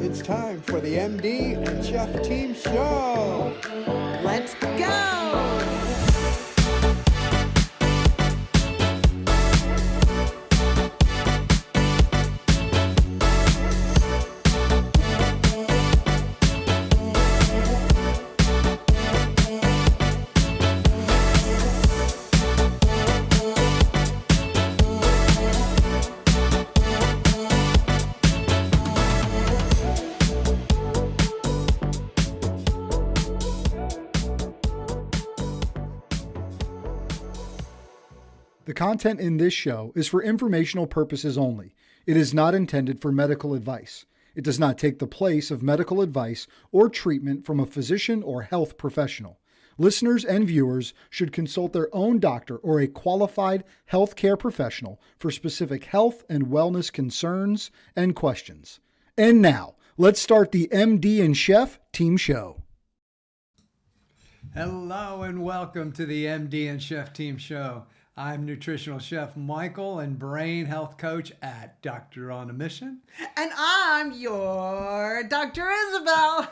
it's time for the MD and Chef Team Show. Let's go! The content in this show is for informational purposes only. It is not intended for medical advice. It does not take the place of medical advice or treatment from a physician or health professional. Listeners and viewers should consult their own doctor or a qualified healthcare professional for specific health and wellness concerns and questions. And now, let's start the MD and Chef Team Show. Hello and welcome to the MD and Chef Team Show. I'm nutritional chef Michael and brain health coach at Doctoronamission. And I'm your Dr. Isabel.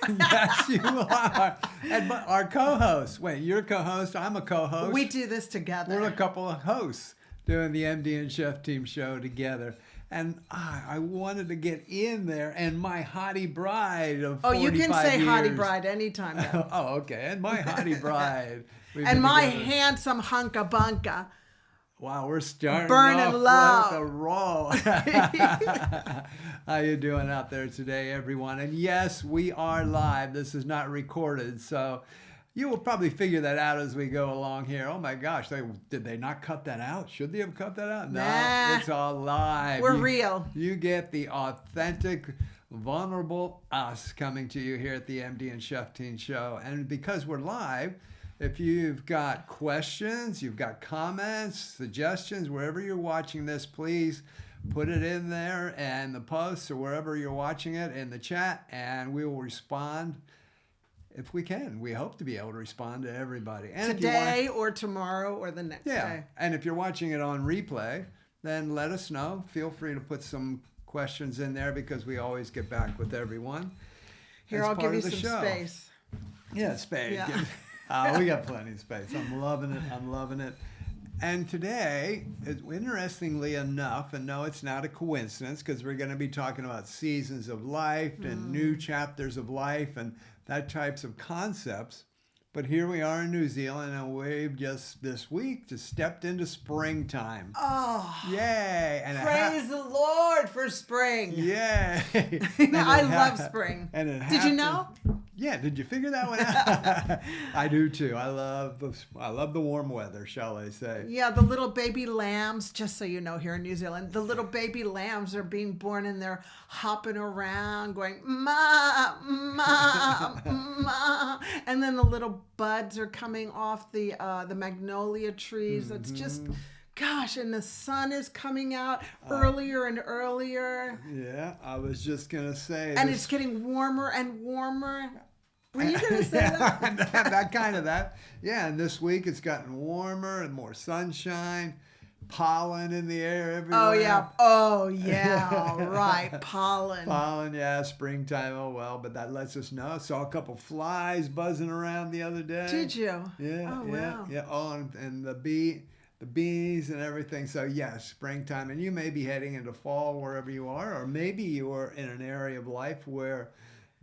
Yes, you are. And our co-host. Wait, you're a co-host. I'm a co-host. We do this together. We're a couple of hosts doing the MD and Chef Team Show together. And I wanted to get in there, and my hottie bride of 45 you can say years. Hottie bride anytime now. Oh, okay. And my hottie bride. And my handsome hunka bunka. Wow, we're starting Burning off low. with a roll. How you doing out there today, everyone? And yes, we are live. This is not recorded, so you will probably figure that out as we go along here. Oh my gosh, did they not cut that out? Should they have cut that out? No, Nah. It's all live. We're real. You get the authentic, vulnerable us coming to you here at the MD and Chef Team Show. And because we're live, if you've got questions, you've got comments, suggestions, wherever you're watching this, please put it in there and the posts or wherever you're watching it in the chat, and we will respond if we can. We hope to be able to respond to everybody. And Today or tomorrow or the next day. And if you're watching it on replay, then let us know. Feel free to put some questions in there because we always get back with everyone. Here, I'll give you some space. Yeah, space. Yeah. We got plenty of space. I'm loving it. And today, interestingly enough, and no, it's not a coincidence because we're going to be talking about seasons of life and new chapters of life and that types of concepts. But here we are in New Zealand, and we've just this week just stepped into springtime. Oh, yay! And praise the Lord for spring. Yay! I love spring. And Did you know? Yeah, did you figure that one out? I do too. I love the warm weather, shall I say. Yeah, the little baby lambs, just so you know, here in New Zealand, the little baby lambs are being born and they're hopping around going, ma, ma, ma. And then the little buds are coming off the magnolia trees. Mm-hmm. It's just, gosh, and the sun is coming out earlier and earlier. Yeah, I was just going to say. And it's getting warmer and warmer. Were you going to say that? Yeah, and this week it's gotten warmer and more sunshine, pollen in the air everywhere. Oh, yeah, right, pollen. Pollen, yeah, springtime, oh well, but that lets us know. Saw a couple flies buzzing around the other day. Did you? Yeah, oh, wow. Yeah, oh, and the bees and everything. So yes, springtime, and you may be heading into fall wherever you are, or maybe you are in an area of life where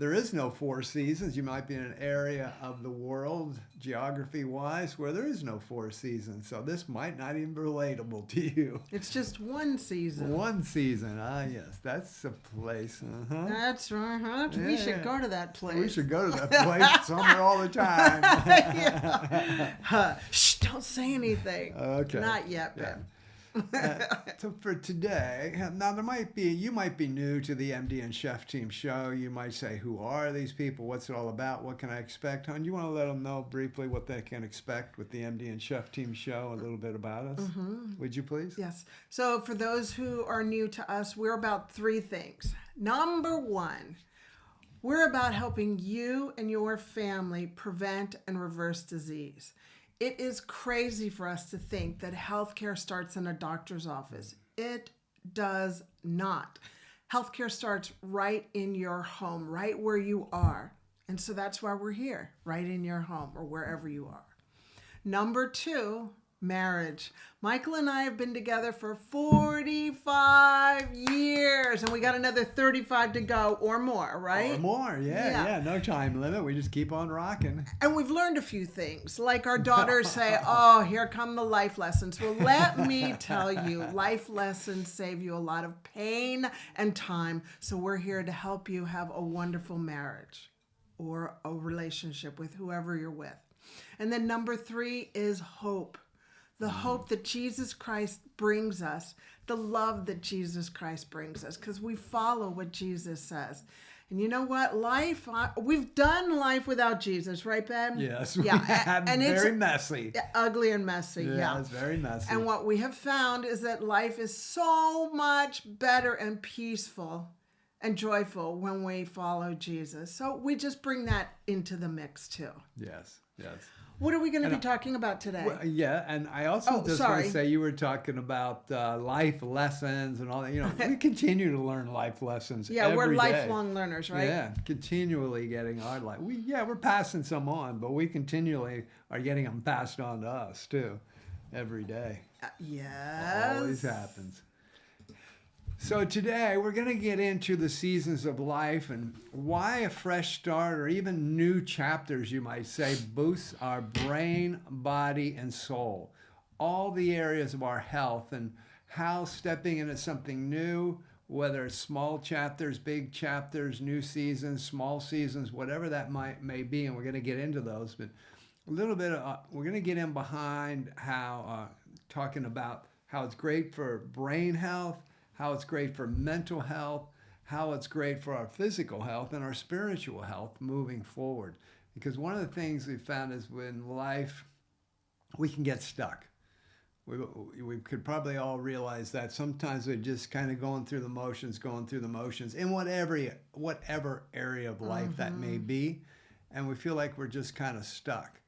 there is no four seasons. You might be in an area of the world, geography-wise, where there is no four seasons. So this might not even be relatable to you. It's just one season. One season. Yes, that's a place. That's right. Yeah. We should go to that place. We should go to that place somewhere all the time. Shh, don't say anything. Okay. Not yet, Ben. So for today, now you might be new to the MD and Chef Team Show. You might say, who are these people? What's it all about? What can I expect? Hon, you want to let them know briefly what they can expect with the MD and Chef Team Show, a little bit about us? Mm-hmm. Would you please? Yes. So for those who are new to us, we're about three things. Number one, we're about helping you and your family prevent and reverse disease. It is crazy for us to think that healthcare starts in a doctor's office. It does not. Healthcare starts right in your home, right where you are. And so that's why we're here, right in your home or wherever you are. Number 2, marriage. Michael and I have been together for 45 years, and we got another 35 to go or more, right? Or more, yeah. No time limit. We just keep on rocking. And we've learned a few things. Like our daughters say, oh, here come the life lessons. Well, let me tell you, life lessons save you a lot of pain and time. So we're here to help you have a wonderful marriage or a relationship with whoever you're with. And then number 3 is hope. The hope that Jesus Christ brings us, the love that Jesus Christ brings us, because we follow what Jesus says. And you know what? We've done life without Jesus, right, Ben? Yes. Yeah. And very it's messy. Ugly and messy. Yeah, it's very messy. And what we have found is that life is so much better and peaceful and joyful when we follow Jesus. So we just bring that into the mix too. Yes. What are we going to be talking about today? Well, yeah, and I also want to say you were talking about life lessons and all that. You know, we continue to learn life lessons. Yeah, we're lifelong learners, right? Yeah, continually getting our life. We're passing some on, but we continually are getting them passed on to us too, every day. Yes. Always happens. So today we're going to get into the seasons of life and why a fresh start or even new chapters, you might say, boosts our brain, body, and soul. All the areas of our health and how stepping into something new, whether it's small chapters, big chapters, new seasons, small seasons, whatever that may be, and we're going to get into those. But a little bit, we're going to get in behind how, talking about how it's great for brain health, how it's great for mental health, how it's great for our physical health and our spiritual health moving forward. Because one of the things we've found is when life, we can get stuck. We could probably all realize that sometimes we're just kind of going through the motions in whatever area of life that may be, and we feel like we're just kind of stuck.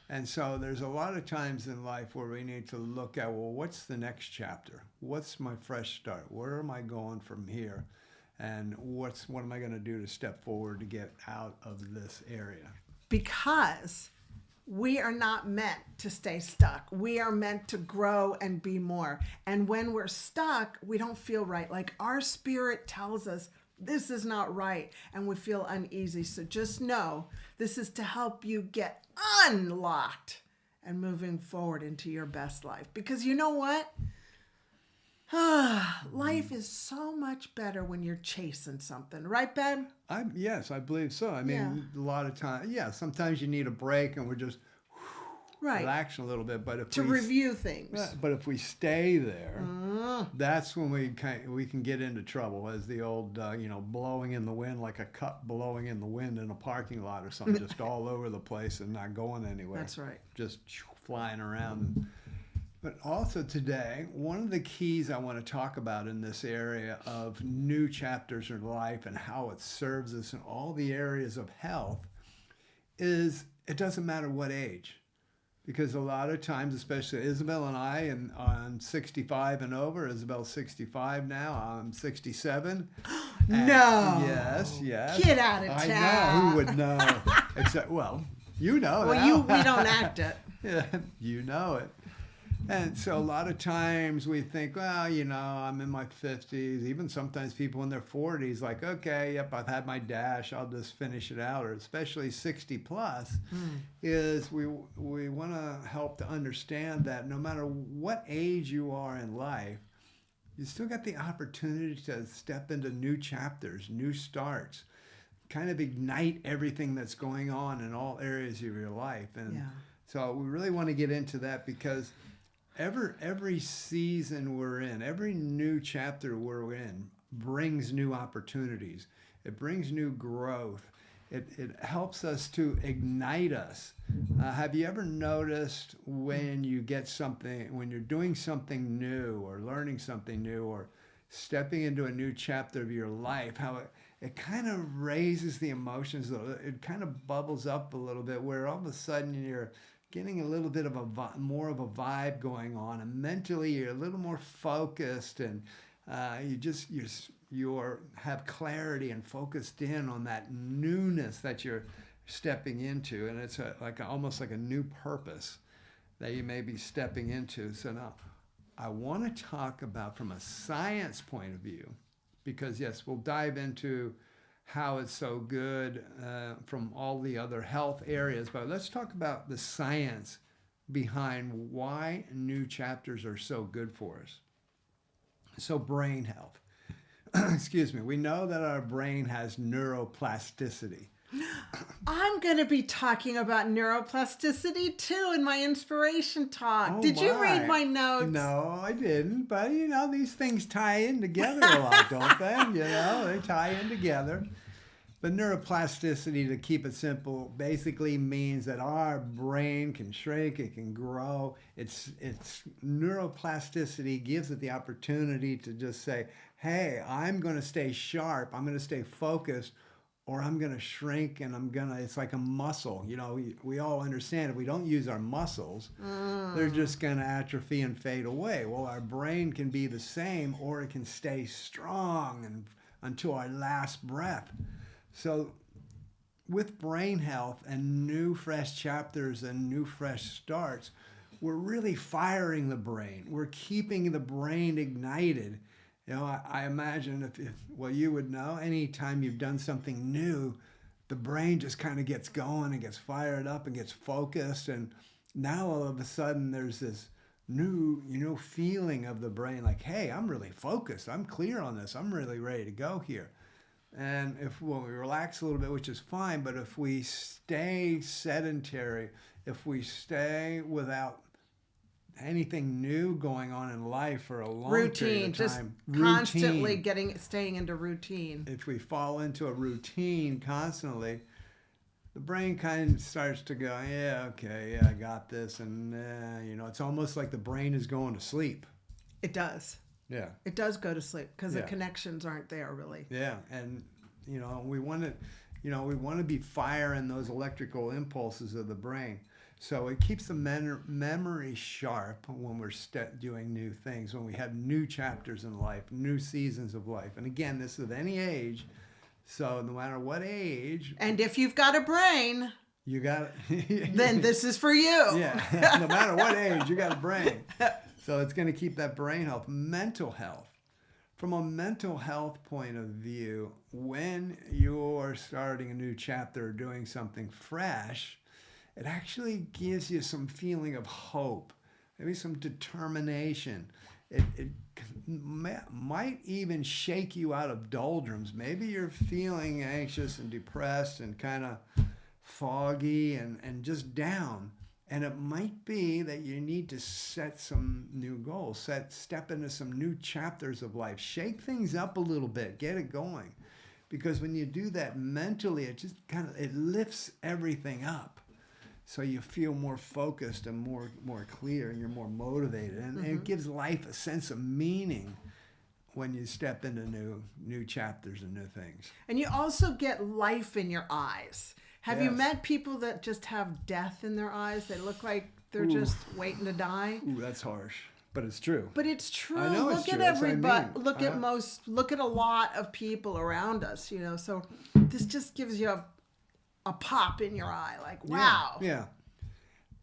And so there's a lot of times in life where we need to look at, well, what's the next chapter? What's my fresh start? Where am I going from here? And what am I going to do to step forward to get out of this area? Because we are not meant to stay stuck. We are meant to grow and be more. And when we're stuck, we don't feel right. Like our spirit tells us, this is not right, and we feel uneasy. So just know this is to help you get unlocked and moving forward into your best life. Because you know what? Life is so much better when you're chasing something. Right, Ben? Yes, I believe so. I mean, a lot of times, sometimes you need a break and we're just relaxing a little bit. But if review things. But if we stay there, that's when we can get into trouble, as the old, blowing in the wind, like a cup blowing in the wind in a parking lot or something, just all over the place and not going anywhere. That's right. Just flying around. But also today, one of the keys I want to talk about in this area of new chapters in life and how it serves us in all the areas of health is it doesn't matter what age. Because a lot of times, especially Isabel and I, and I'm 65 and over. Isabel's 65 now. I'm 67. No. Yes. Get out of town. I know. Who would know? Except, you know. Well, we don't act it. Yeah, you know it. And so a lot of times we think, I'm in my 50s. Even sometimes people in their 40s, like, okay, yep, I've had my dash. I'll just finish it out. Or especially 60 plus, is we want to help to understand that no matter what age you are in life, you still got the opportunity to step into new chapters, new starts, kind of ignite everything that's going on in all areas of your life. And so we really want to get into that because every season we're in, every new chapter we're in brings new opportunities. It brings new growth. It helps us to ignite us. Have you ever noticed when you're doing something new or learning something new or stepping into a new chapter of your life, how it kind of raises the emotions, it kind of bubbles up a little bit where all of a sudden you're getting a little bit of more of a vibe going on, and mentally you're a little more focused, and you're have clarity and focused in on that newness that you're stepping into, and it's almost like a new purpose that you may be stepping into. So now I want to talk about from a science point of view, because yes, we'll dive into how it's so good from all the other health areas, but let's talk about the science behind why new chapters are so good for us. So brain health. Excuse me. We know that our brain has neuroplasticity. I'm going to be talking about neuroplasticity too in my inspiration talk. Oh, Did you my. read my notes? No, I didn't. But, these things tie in together a lot, don't they? They tie in together. But neuroplasticity, to keep it simple, basically means that our brain can shrink, it can grow. It's neuroplasticity gives it the opportunity to just say, hey, I'm going to stay sharp, I'm going to stay focused, or I'm going to shrink, and it's like a muscle. We all understand if we don't use our muscles, they're just going to atrophy and fade away. Well, our brain can be the same, or it can stay strong and until our last breath. So with brain health and new fresh chapters and new fresh starts, we're really firing the brain. We're keeping the brain ignited. I imagine if you would know, anytime you've done something new, the brain just kind of gets going and gets fired up and gets focused. And now all of a sudden there's this new, feeling of the brain like, hey, I'm really focused. I'm clear on this. I'm really ready to go here. And when we relax a little bit, which is fine, but if we stay sedentary, if we stay without anything new going on in life for a long period of time, constantly staying into routine. If we fall into a routine constantly, the brain kind of starts to go, yeah, okay, yeah, I got this, and it's almost like the brain is going to sleep. It does. Yeah. It does go to sleep because the connections aren't there really. Yeah, and we want to be firing those electrical impulses of the brain. So it keeps the memory sharp when we're doing new things, when we have new chapters in life, new seasons of life. And again, this is at any age. So no matter what age. And if you've got a brain, you got then this is for you. Yeah. No matter what age, you got a brain. So it's going to keep that brain health. Mental health. From a mental health point of view, when you're starting a new chapter or doing something fresh, it actually gives you some feeling of hope, maybe some determination. It might even shake you out of doldrums. Maybe you're feeling anxious and depressed and kind of foggy and just down. And it might be that you need to set some new goals, step into some new chapters of life, shake things up a little bit, get it going. Because when you do that mentally, it lifts everything up. So you feel more focused and more clear, and you're more motivated. And it gives life a sense of meaning when you step into new chapters and new things. And you also get life in your eyes. Have you Yes. met people that just have death in their eyes? They look like they're just waiting to die. Ooh, that's harsh, but it's true. But it's true. I know Look it's at true. That's what I everybody. mean. Look at a lot of people around us. So this just gives you a pop in your eye. Like, wow. Yeah.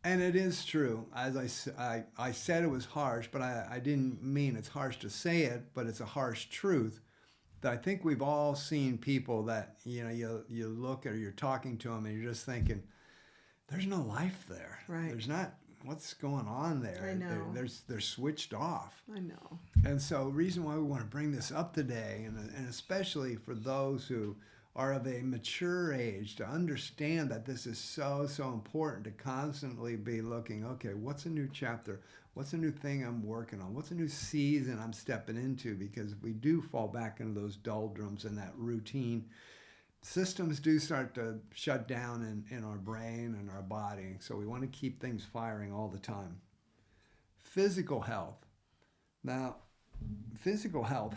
And it is true. As I said, it was harsh, but I didn't mean it's harsh to say it, but it's a harsh truth. That I think we've all seen people that you look at, or you're talking to them and you're just thinking, there's no life there. Right. There's not. What's going on there? I know. They're switched off. I know. And so, reason why we want to bring this up today, and especially for those who are of a mature age, to understand that this is so important to constantly be looking. Okay, what's a new chapter? What's a new thing I'm working on? What's a new season I'm stepping into? Because if we do fall back into those doldrums and that routine, systems do start to shut down in our brain and our body. So we want to keep things firing all the time. Physical health. Now, physical health,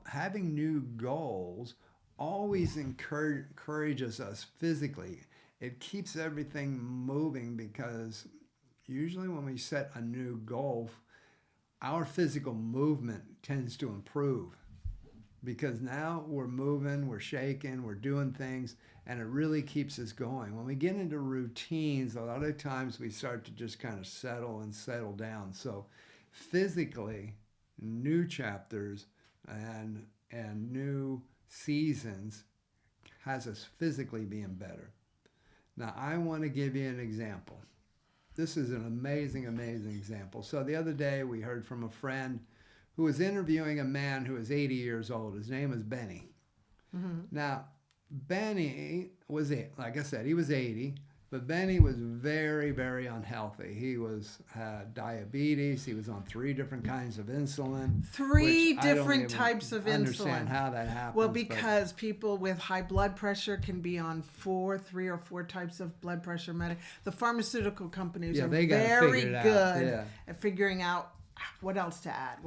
having new goals always encourages us physically. It keeps everything moving because usually when we set a new goal, our physical movement tends to improve. because now we're moving, we're shaking, we're doing things, and it really keeps us going. When we get into routines, a lot of times we start to just kind of settle down. So physically, new chapters and new seasons has us physically being better. Now, I want to give you an example. This is an amazing, amazing example. So the other day we heard from a friend who was interviewing a man who was 80 years old. His name is Benny. Mm-hmm. Now, Benny was, like I said, he was 80, but Benny was very, very unhealthy. He had diabetes. He was on 3 different kinds of insulin. 3 which I don't different even types of understand insulin. how that happens. Well, because people with high blood pressure can be on 3 or 4 types of blood pressure medication. The pharmaceutical companies are they gotta very figure it out. good Yeah. at figuring out what else to add.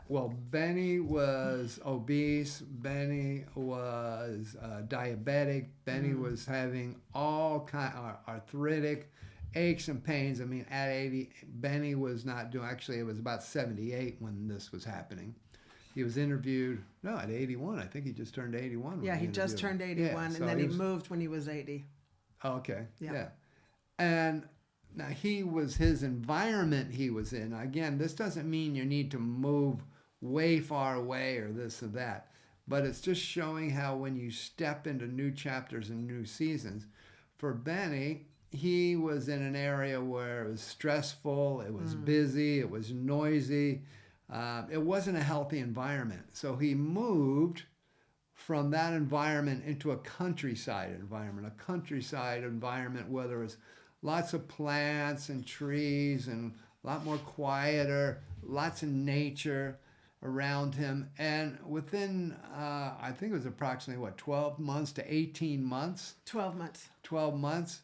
Well, Benny was obese. Benny was diabetic. Benny was having all kind of arthritic aches and pains. I mean, at 80, Benny was not doing. Actually, it was about 78 when this was happening. He was interviewed. No, at 81. I think he just turned 81. Yeah, he just turned 81, Yeah, and so then he moved when he was 80. Okay. Yeah. And now his environment he was in. Again, this doesn't mean you need to move way far away or this or that, but it's just showing how when you step into new chapters and new seasons, for Benny, he was in an area where it was stressful, it was busy, it was noisy, it wasn't a healthy environment. So he moved from that environment into a countryside environment where there was lots of plants and trees and a lot more quieter, lots of nature around him. And within, I think it was approximately, 12 months to 18 months? 12 months. 12 months.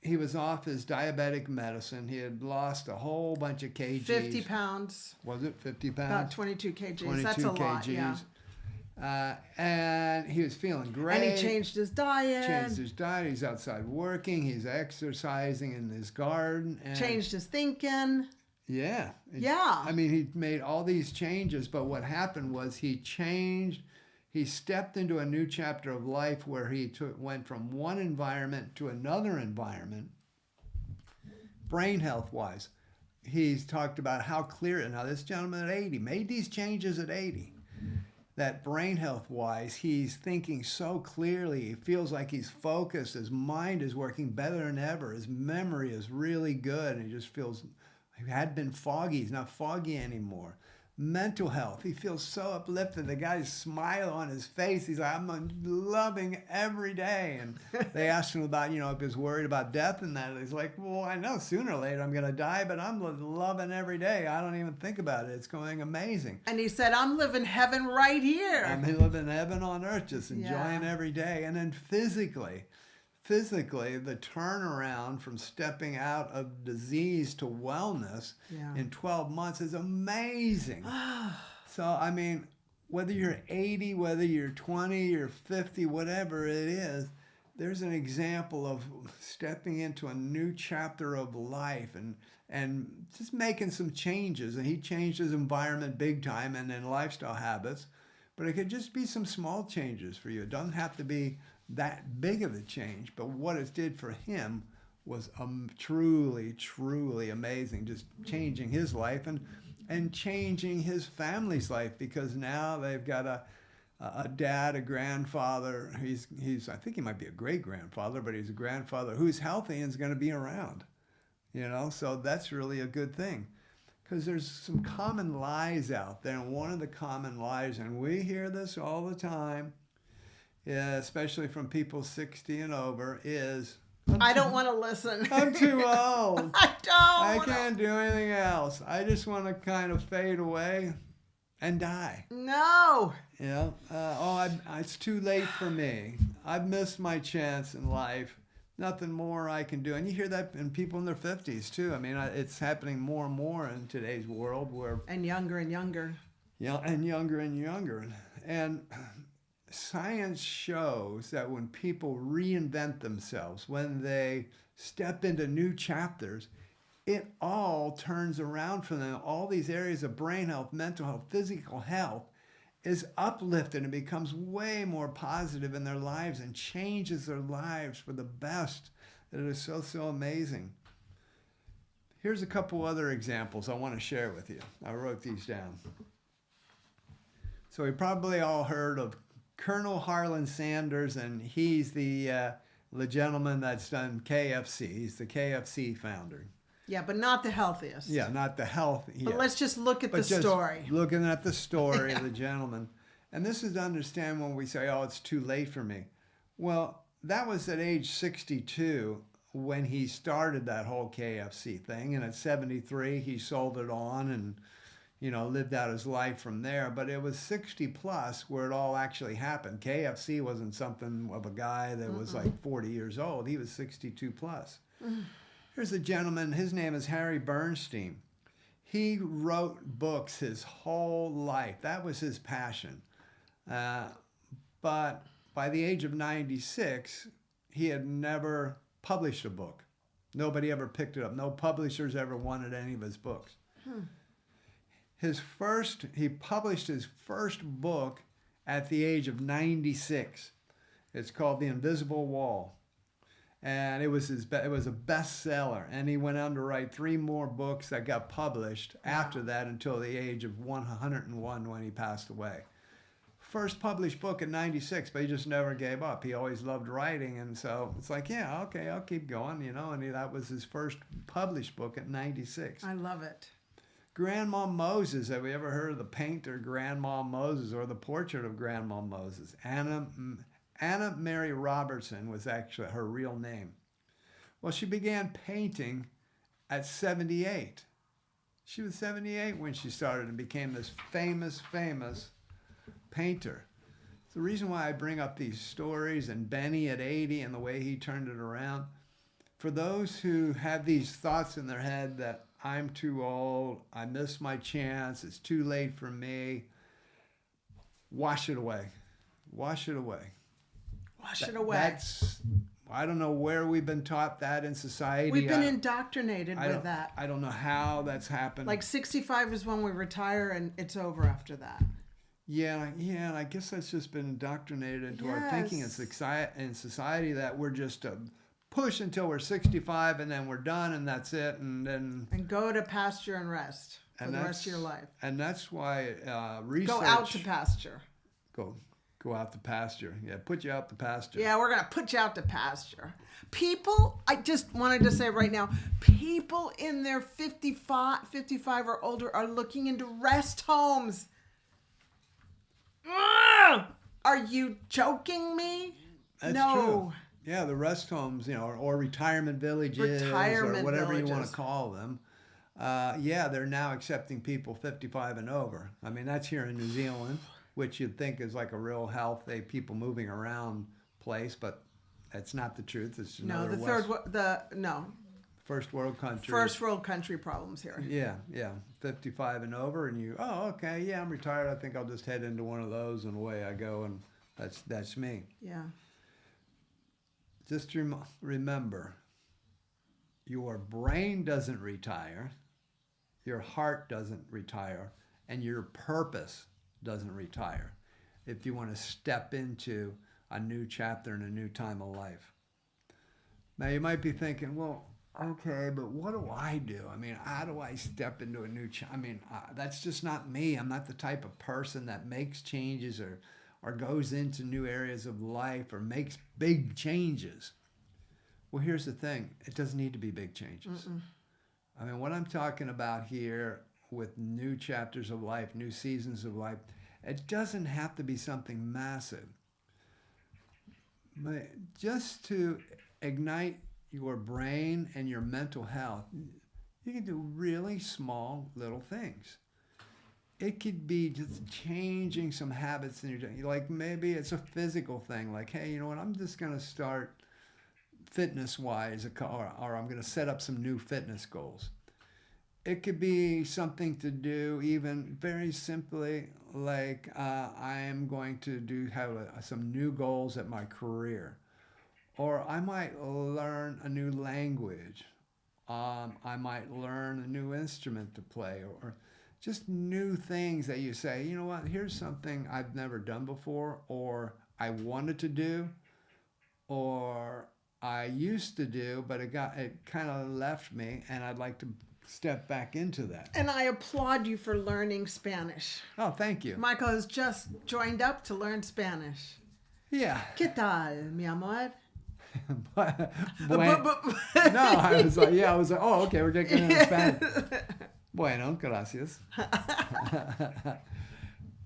He was off his diabetic medicine. He had lost a whole bunch of kgs. 50 pounds. Was it 50 pounds? About 22 kgs. 22 That's a lot, kgs. yeah. And he was feeling great. And he changed his diet. He's outside working. He's exercising in his garden. And changed his thinking. Yeah. Yeah. I mean, he made all these changes, but what happened was he stepped into a new chapter of life where he went from one environment to another environment, brain health-wise. He's talked about how clear, now this gentleman at 80 made these changes at 80. That brain health-wise, he's thinking so clearly. He feels like he's focused. His mind is working better than ever. His memory is really good. And he just feels, he had been foggy. He's not foggy anymore. Mental health, he feels so uplifted. The guy's smile on his face. He's like, I'm loving every day. And they asked him about, if he was worried about death and that. He's like, well, I know sooner or later I'm going to die, but I'm loving every day. I don't even think about it. It's going amazing. And he said, I'm living heaven right here. I'm living heaven on earth, just enjoying every day. And then physically, the turnaround from stepping out of disease to wellness in 12 months is amazing. So, I mean, whether you're 80, whether you're 20, you're 50, whatever it is, there's an example of stepping into a new chapter of life and just making some changes. And he changed his environment big time and then lifestyle habits. But it could just be some small changes for you. It doesn't have to be that big of a change, but what it did for him was truly, truly amazing. Just changing his life and changing his family's life, because now they've got a dad, a grandfather. He's I think he might be a great grandfather, but he's a grandfather who's healthy and is going to be around. So that's really a good thing, because there's some common lies out there, and one of the common lies, and we hear this all the time, especially from people 60 and over, is I don't want to listen. I'm too old. I can't do anything else. I just want to kind of fade away and die. No. It's too late for me. I've missed my chance in life. Nothing more I can do. And you hear that in people in their 50s too. I mean, it's happening more and more in today's world and younger and younger. Yeah, and younger and younger. And science shows that when people reinvent themselves, when they step into new chapters, it all turns around for them. All these areas of brain health, mental health, physical health, is uplifted and becomes way more positive in their lives and changes their lives for the best. It is so, so amazing. Here's a couple other examples I want to share with you. I wrote these down. So we probably all heard of Colonel Harlan Sanders, and he's the gentleman that's done KFC. He's the KFC founder. Yeah, but not the healthiest. Yeah, not the health. But yeah. let's just look at the Just story. looking at the story of the gentleman. And this is to understand when we say, oh, it's too late for me. Well, that was at age 62 when he started that whole KFC thing. And at 73, he sold it on and, lived out his life from there. But it was 60 plus where it all actually happened. KFC wasn't something of a guy that was like 40 years old. He was 62 plus. Here's a gentleman, his name is Harry Bernstein. He wrote books his whole life. That was his passion. But by the age of 96, he had never published a book. Nobody ever picked it up. No publishers ever wanted any of his books. He published his first book at the age of 96. It's called The Invisible Wall. And it was a bestseller, and he went on to write 3 more books that got published after that until the age of 101 when he passed away. First published book at 96, but he just never gave up. He always loved writing, and so it's like, yeah, okay, I'll keep going, and that was his first published book at 96. I love it. Grandma Moses, have we ever heard of the painter Grandma Moses or the portrait of Grandma Moses? Anna Mary Robertson was actually her real name. Well, she began painting at 78. She was 78 when she started and became this famous painter. The reason why I bring up these stories and Benny at 80 and the way he turned it around, for those who have these thoughts in their head that I'm too old, I missed my chance, it's too late for me, wash it away. Wash it away. Wash it away. I don't know where we've been taught that in society. We've been indoctrinated with that. I don't know how that's happened. Like 65 is when we retire and it's over after that. Yeah, and I guess that's just been indoctrinated into our thinking in society that we're just push until we're 65 and then we're done and that's it, and go to pasture and rest for the rest of your life. And that's why research. Go out to pasture. Go out to pasture. Yeah, put you out to pasture. Yeah, we're going to put you out to pasture. People, I just wanted to say right now, people in their 55 or older are looking into rest homes. Are you joking me? That's true. Yeah, the rest homes, or retirement villages or whatever you want to call them. They're now accepting people 55 and over. I mean, that's here in New Zealand, which you'd think is like a real healthy people moving around place, but that's not the truth. It's first world country. First world country problems here. Yeah, 55 and over, and I'm retired. I think I'll just head into one of those, and away I go, and that's me. Yeah. Just remember, your brain doesn't retire, your heart doesn't retire, and your purpose doesn't retire if you want to step into a new chapter and a new time of life. Now, you might be thinking, well, okay, but what do I do? I mean, how do I step into a new that's just not me. I'm not the type of person that makes changes or goes into new areas of life or makes big changes. Well, here's the thing. It doesn't need to be big changes. I mean, what I'm talking about here with new chapters of life, new seasons of life, it doesn't have to be something massive. But just to ignite your brain and your mental health, you can do really small little things. It could be just changing some habits in your day. Like maybe it's a physical thing, like, hey, you know what, I'm just going to start fitness-wise, or I'm going to set up some new fitness goals. It could be something to do even very simply, like I am going to have some new goals at my career. Or I might learn a new language. I might learn a new instrument to play, or just new things that you say, you know what, here's something I've never done before, or I wanted to do, or I used to do, but it kind of left me, and I'd like to step back into that. And I applaud you for learning Spanish. Oh, thank you. Michael has just joined up to learn Spanish. Yeah. ¿Qué tal, mi amor? No, I was like, oh, okay, we're getting into Spanish. Bueno, gracias.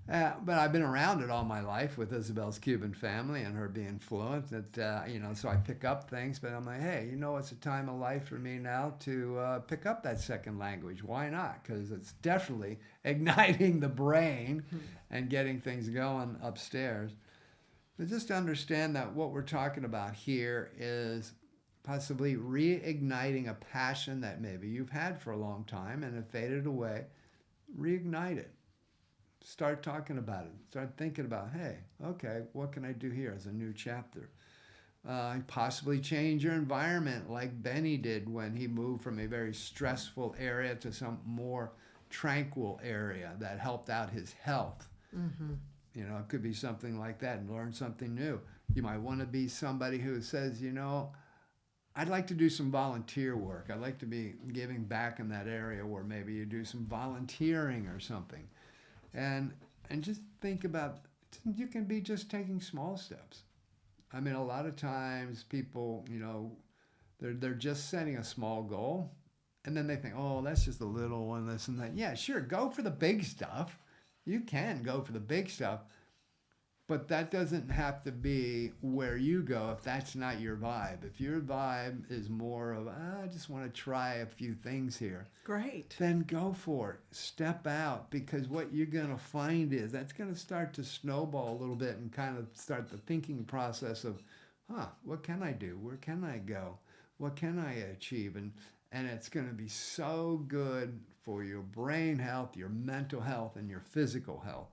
But I've been around it all my life with Isabel's Cuban family and her being fluent. So I pick up things, but I'm like, hey, it's a time of life for me now to pick up that second language. Why not? Because it's definitely igniting the brain and getting things going upstairs. But just to understand that what we're talking about here is possibly reigniting a passion that maybe you've had for a long time and it faded away. Reignite it. Start talking about it. Start thinking about, hey, okay, what can I do here as a new chapter? Possibly change your environment like Benny did when he moved from a very stressful area to some more tranquil area that helped out his health. Mm-hmm. It could be something like that, and learn something new. You might want to be somebody who says, I'd like to do some volunteer work. I'd like to be giving back in that area where maybe you do some volunteering or something. And just think about, you can be just taking small steps. I mean, a lot of times people, they're just setting a small goal, and then they think, oh, that's just a little one, this and that. Yeah, sure, go for the big stuff. You can go for the big stuff, but that doesn't have to be where you go if that's not your vibe. If your vibe is more of, I just want to try a few things here. Great. Then go for it. Step out, because what you're going to find is that's going to start to snowball a little bit and kind of start the thinking process of, what can I do? Where can I go? What can I achieve? And it's going to be so good for your brain health, your mental health, and your physical health.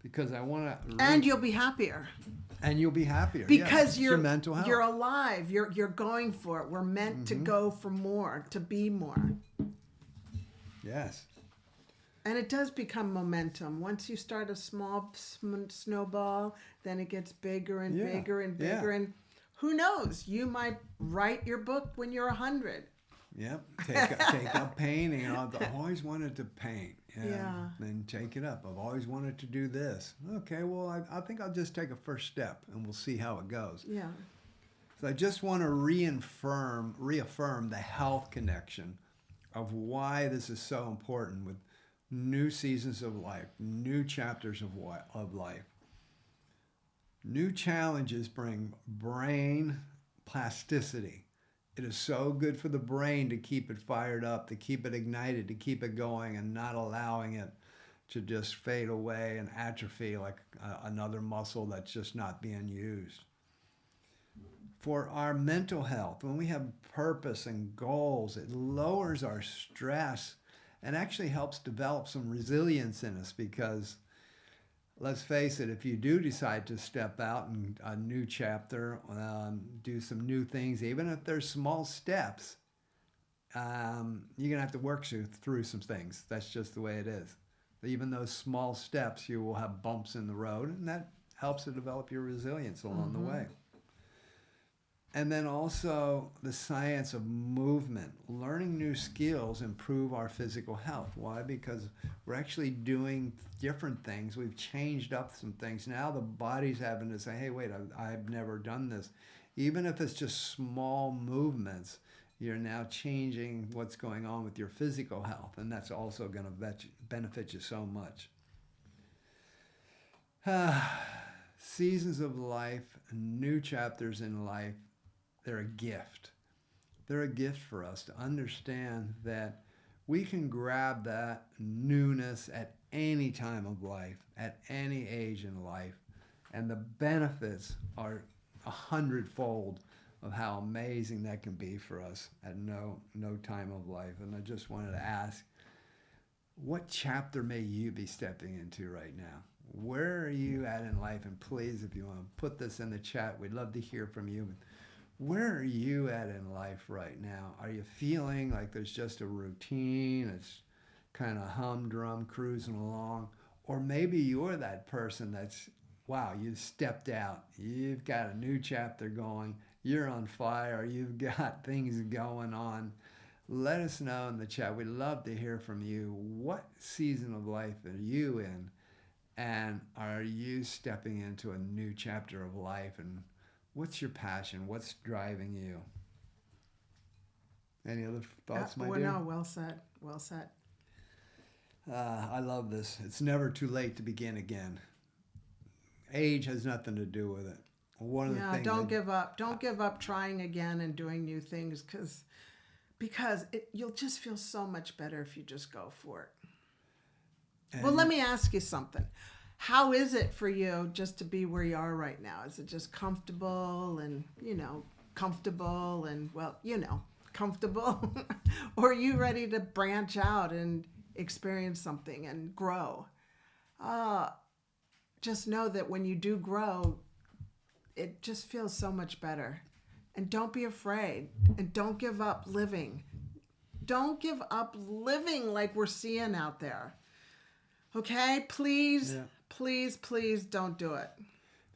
Because I want to... And you'll be happier. And you'll be happier. Because your mental health. You're alive. You're going for it. We're meant to go for more, to be more. Yes. And it does become momentum. Once you start a small snowball, then it gets bigger and bigger and bigger. Yeah. And who knows? You might write your book when you're 100. Yep. Take up painting. I've always wanted to paint. Yeah. Then take it up. I've always wanted to do this. Okay, well, I think I'll just take a first step and we'll see how it goes. Yeah. So I just want to reaffirm the health connection of why this is so important with new seasons of life, new chapters of life. New challenges bring brain plasticity. It is so good for the brain to keep it fired up, to keep it ignited, to keep it going and not allowing it to just fade away and atrophy like another muscle that's just not being used. For our mental health, when we have purpose and goals, it lowers our stress and actually helps develop some resilience in us because, let's face it, if you do decide to step out in a new chapter, do some new things, even if there's small steps, you're going to have to work through some things. That's just the way it is. Even those small steps, you will have bumps in the road, and that helps to develop your resilience along the way. And then also the science of movement. Learning new skills improve our physical health. Why? Because we're actually doing different things. We've changed up some things. Now the body's having to say, hey, wait, I've never done this. Even if it's just small movements, you're now changing what's going on with your physical health. And that's also going to benefit you so much. Seasons of life, new chapters in life, they're a gift. They're a gift for us to understand that we can grab that newness at any time of life, at any age in life, and the benefits are 100-fold of how amazing that can be for us at no time of life. And I just wanted to ask, what chapter may you be stepping into right now? Where are you at in life? And please, if you want to put this in the chat, we'd love to hear from you. Where are you at in life right now? Are you feeling like there's just a routine? kind of humdrum cruising along. Or maybe you're that person that's, wow, you stepped out. You've got a new chapter going. You're on fire. You've got things going on. Let us know in the chat. We'd love to hear from you. What season of life are you in? And are you stepping into a new chapter of life? And what's your passion? What's driving you? Any other thoughts, my dear? No, well said. Well said. I love this. It's never too late to begin again. Age has nothing to do with it. One of the things don't give up. Don't give up trying again and doing new things because you'll just feel so much better if you just go for it. Well, let me ask you something. How is it for you just to be where you are right now? Is it just comfortable and, comfortable? Or are you ready to branch out and experience something and grow? Just know that when you do grow, it just feels so much better. And don't be afraid. And don't give up living. Don't give up living like we're seeing out there. Okay? Please, please, please don't do it.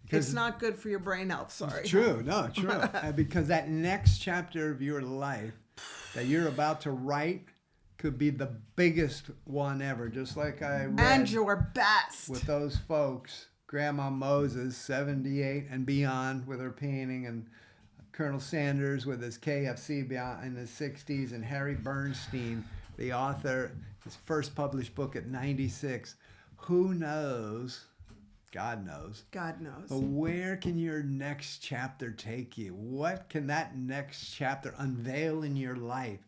Because it's not good for your brain health. Sorry. True. No, true. Because that next chapter of your life that you're about to write could be the biggest one ever. Just like I read. And your best. With those folks. Grandma Moses, 78 and beyond, with her painting, and Colonel Sanders with his KFC in his 60s, and Harry Bernstein, the author, his first published book at 96. Who knows? God knows. God knows. But where can your next chapter take you? What can that next chapter unveil in your life?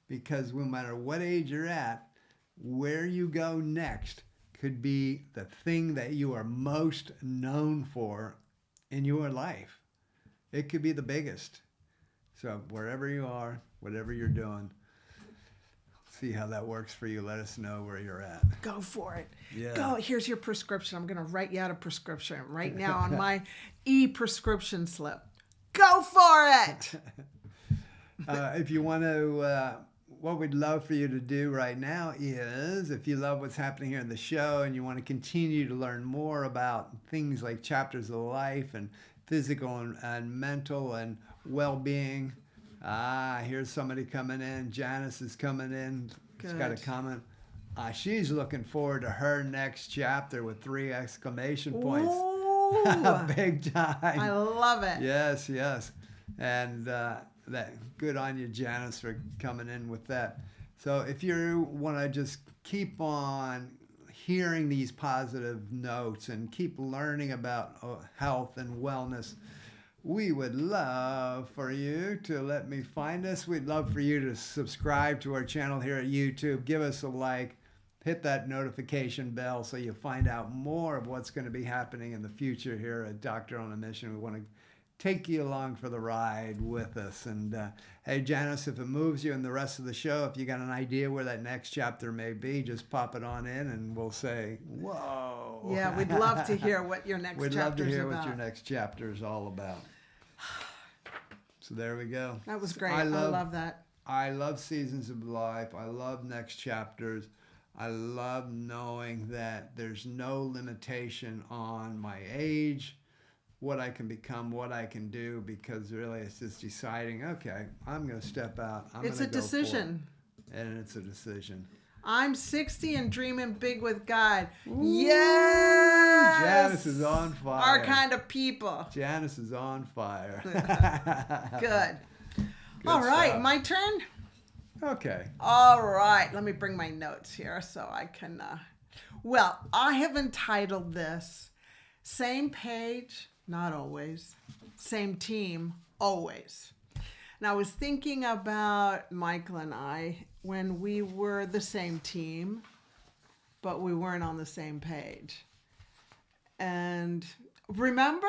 Because no matter what age you're at, where you go next could be the thing that you are most known for in your life. It could be the biggest. So wherever you are, whatever you're doing, see how that works for you. Let us know where you're at. Go for it. Yeah. Go. Here's your prescription. I'm going to write you out a prescription right now on my e-prescription slip. Go for it. If you want to, what we'd love for you to do right now is, if you love what's happening here in the show and you want to continue to learn more about things like chapters of life and physical and mental and well-being. Here's somebody coming in. Janice is coming in. She's got a comment. She's looking forward to her next chapter with 3 exclamation points. Big time. I love it. Yes, yes. And good on you, Janice, for coming in with that. So if you want to just keep on hearing these positive notes and keep learning about health and wellness, we would love for you to let me find us. We'd love for you to subscribe to our channel here at YouTube. Give us a like. Hit that notification bell so you find out more of what's going to be happening in the future here at Doctor on a Mission. We want to take you along for the ride with us. And hey, Janice, if it moves you in the rest of the show, if you got an idea where that next chapter may be, just pop it on in and we'll say, whoa. Yeah, we'd love to hear what your next chapter's about. We'd love to hear what your next chapter is all about. So there we go. That was great. I love that. I love seasons of life. I love next chapters. I love knowing that there's no limitation on my age, what I can become, what I can do, because really it's just deciding, okay, I'm going to step out. It's a decision. And it's a decision. I'm 60 and dreaming big with God. Ooh, yes! Janice is on fire. Our kind of people. Janice is on fire. Good. All right, stuff. My turn? Okay. All right, let me bring my notes here so I can... Well, I have entitled this, Same Page, Not Always. Same Team, Always. And I was thinking about Michael and I when we were the same team, but we weren't on the same page. And remember?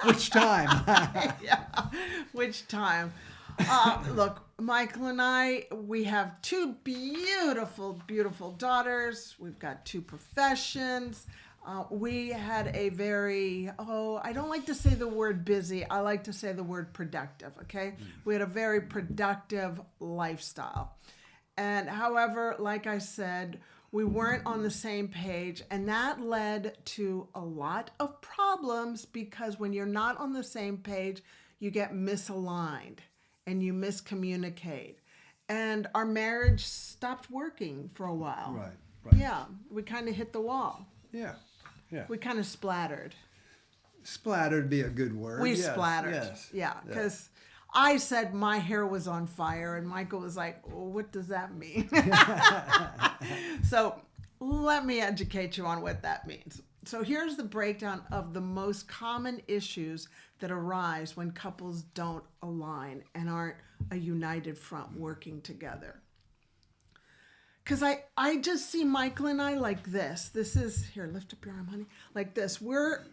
Which time? Yeah, which time? Look, Michael and I, we have 2 beautiful, beautiful daughters. We've got 2 professions. We had a very, I don't like to say the word busy. I like to say the word productive, okay? We had a very productive lifestyle. And however, like I said, we weren't on the same page, and that led to a lot of problems because when you're not on the same page, you get misaligned and you miscommunicate. And our marriage stopped working for a while. Right. Yeah, we kind of hit the wall. Yeah. We kind of splattered. Splattered be a good word. We Yes, splattered. Yes. Yeah, because I said my hair was on fire, and Michael was like, well, what does that mean? So let me educate you on what that means. So here's the breakdown of the most common issues that arise when couples don't align and aren't a united front working together. Because I just see Michael and I like this. This is, here, lift up your arm, honey. Like this. We're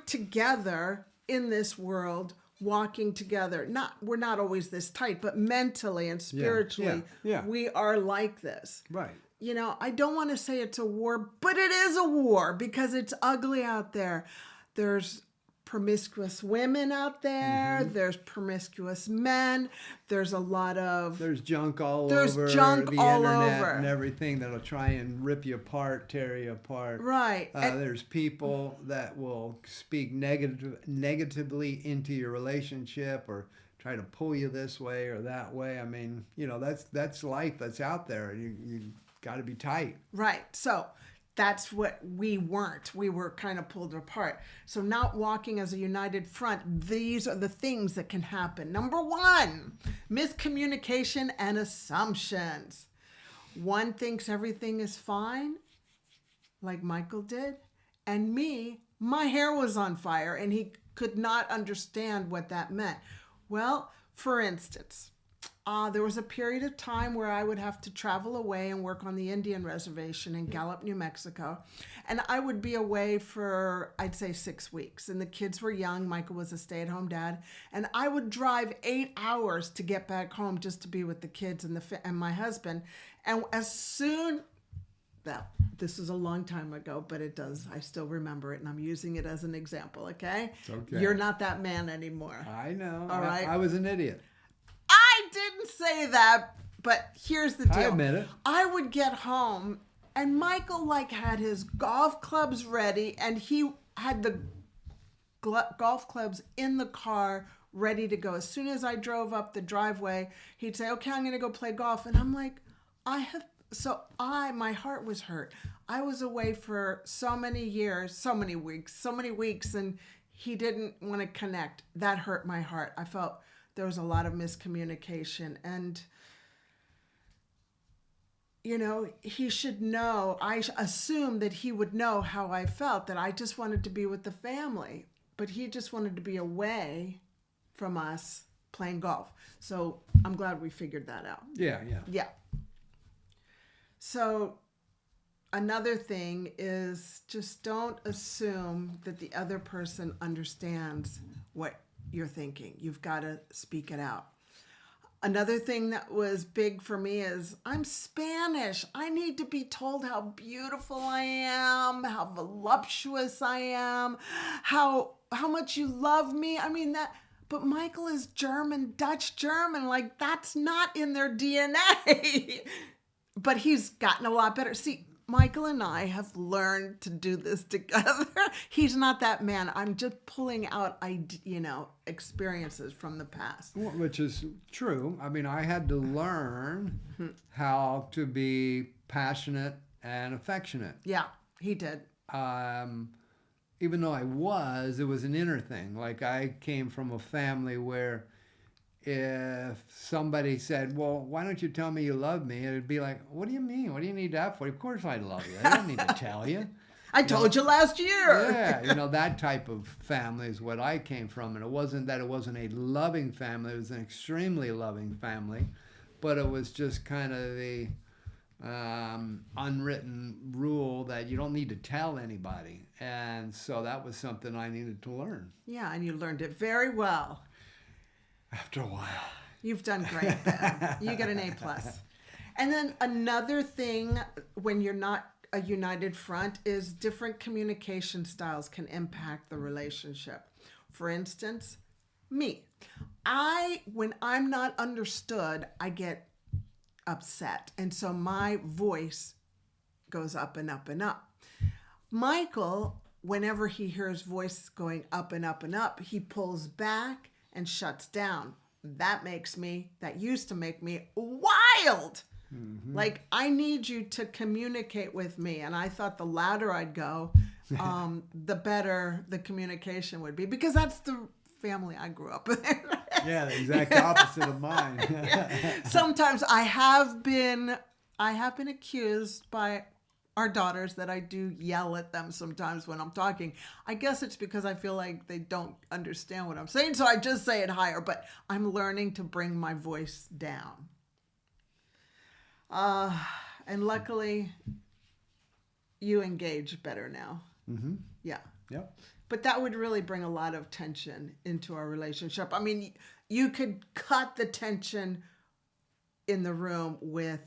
together in this world, walking together. We're not always this tight, but mentally and spiritually, we are like this. Right. You know, I don't want to say it's a war, but it is a war because it's ugly out there. There's promiscuous women out there. Mm-hmm. There's promiscuous men. There's a lot of... There's junk all There's over junk the all internet over. and everything that'll try and rip you apart, tear you apart. Right. There's people that will speak negatively into your relationship or try to pull you this way or that way. I mean, you know, that's life that's out there. You got to be tight. Right. So that's what we weren't. We were kind of pulled apart. So not walking as a united front, these are the things that can happen. Number one, miscommunication and assumptions. One thinks everything is fine, like Michael did, and me, my hair was on fire, and he could not understand what that meant. Well, for instance, there was a period of time where I would have to travel away and work on the Indian reservation in Gallup, New Mexico. And I would be away for, I'd say, 6 weeks. And the kids were young. Michael was a stay-at-home dad. And I would drive 8 hours to get back home just to be with the kids and my husband. And as soon... this is a long time ago, but I still remember it, and I'm using it as an example, okay? It's okay. You're not that man anymore. I know. All right. I was an idiot. I didn't say that, but here's the deal. I admit it. I would get home, and Michael had his golf clubs ready, and he had the golf clubs in the car ready to go. As soon as I drove up the driveway, he'd say, okay, I'm going to go play golf. And I'm like, my heart was hurt. I was away for so many years, so many weeks, and he didn't want to connect. That hurt my heart. I felt there was a lot of miscommunication, and he should know. I assumed that he would know how I felt, that I just wanted to be with the family, but he just wanted to be away from us playing golf. So I'm glad we figured that out. Yeah. So another thing is just don't assume that the other person understands what you're thinking. You've got to speak it out. Another thing that was big for me is I'm Spanish. I need to be told how beautiful I am, how voluptuous I am, how much you love me. I mean that, but Michael is German, Dutch German. Like that's not in their DNA. But he's gotten a lot better. See, Michael and I have learned to do this together. He's not that man. I'm just pulling out, experiences from the past. Which is true. I mean, I had to learn how to be passionate and affectionate. Yeah, he did. Even though it was an inner thing. Like I came from a family where if somebody said, well, why don't you tell me you love me? It'd be like, what do you mean? What do you need that for? Of course I love you. I don't need to tell you. I told you last year. Yeah, that type of family is what I came from. And it wasn't a loving family. It was an extremely loving family. But it was just kind of the unwritten rule that you don't need to tell anybody. And so that was something I needed to learn. Yeah, and you learned it very well. After a while. You've done great, Ben. You get an A+. And then another thing when you're not a united front is different communication styles can impact the relationship. For instance, me. When I'm not understood, I get upset. And so my voice goes up and up and up. Michael, whenever he hears voice going up and up and up, he pulls back and shuts down. That used to make me wild. Mm-hmm. Like, I need you to communicate with me. And I thought the louder I'd go, the better the communication would be, because that's the family I grew up in. Yeah, the exact opposite of mine. Sometimes I have been accused by our daughters that I do yell at them sometimes when I'm talking. I guess it's because I feel like they don't understand what I'm saying, so I just say it higher, but I'm learning to bring my voice down. And luckily, you engage better now. Mm-hmm. Yeah. Yep. But that would really bring a lot of tension into our relationship. I mean, you could cut the tension in the room with,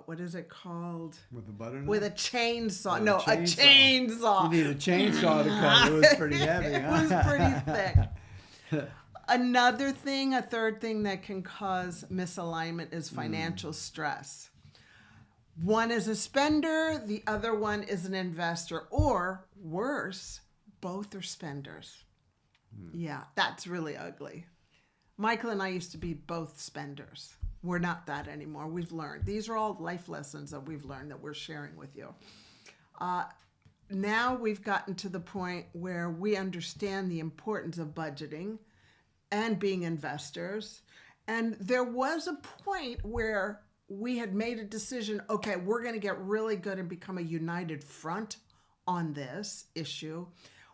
what is it called? With a butter knife? With a chainsaw. With No, a chainsaw. You need a chainsaw to cut. It was pretty heavy, huh? It was pretty thick. A third thing that can cause misalignment is financial stress. One is a spender, the other one is an investor, or worse, both are spenders. Yeah, that's really ugly. Michael and I used to be both spenders. We're not that anymore. We've learned. These are all life lessons that we've learned that we're sharing with you. Now we've gotten to the point where we understand the importance of budgeting and being investors. And there was a point where we had made a decision, okay, we're going to get really good and become a united front on this issue,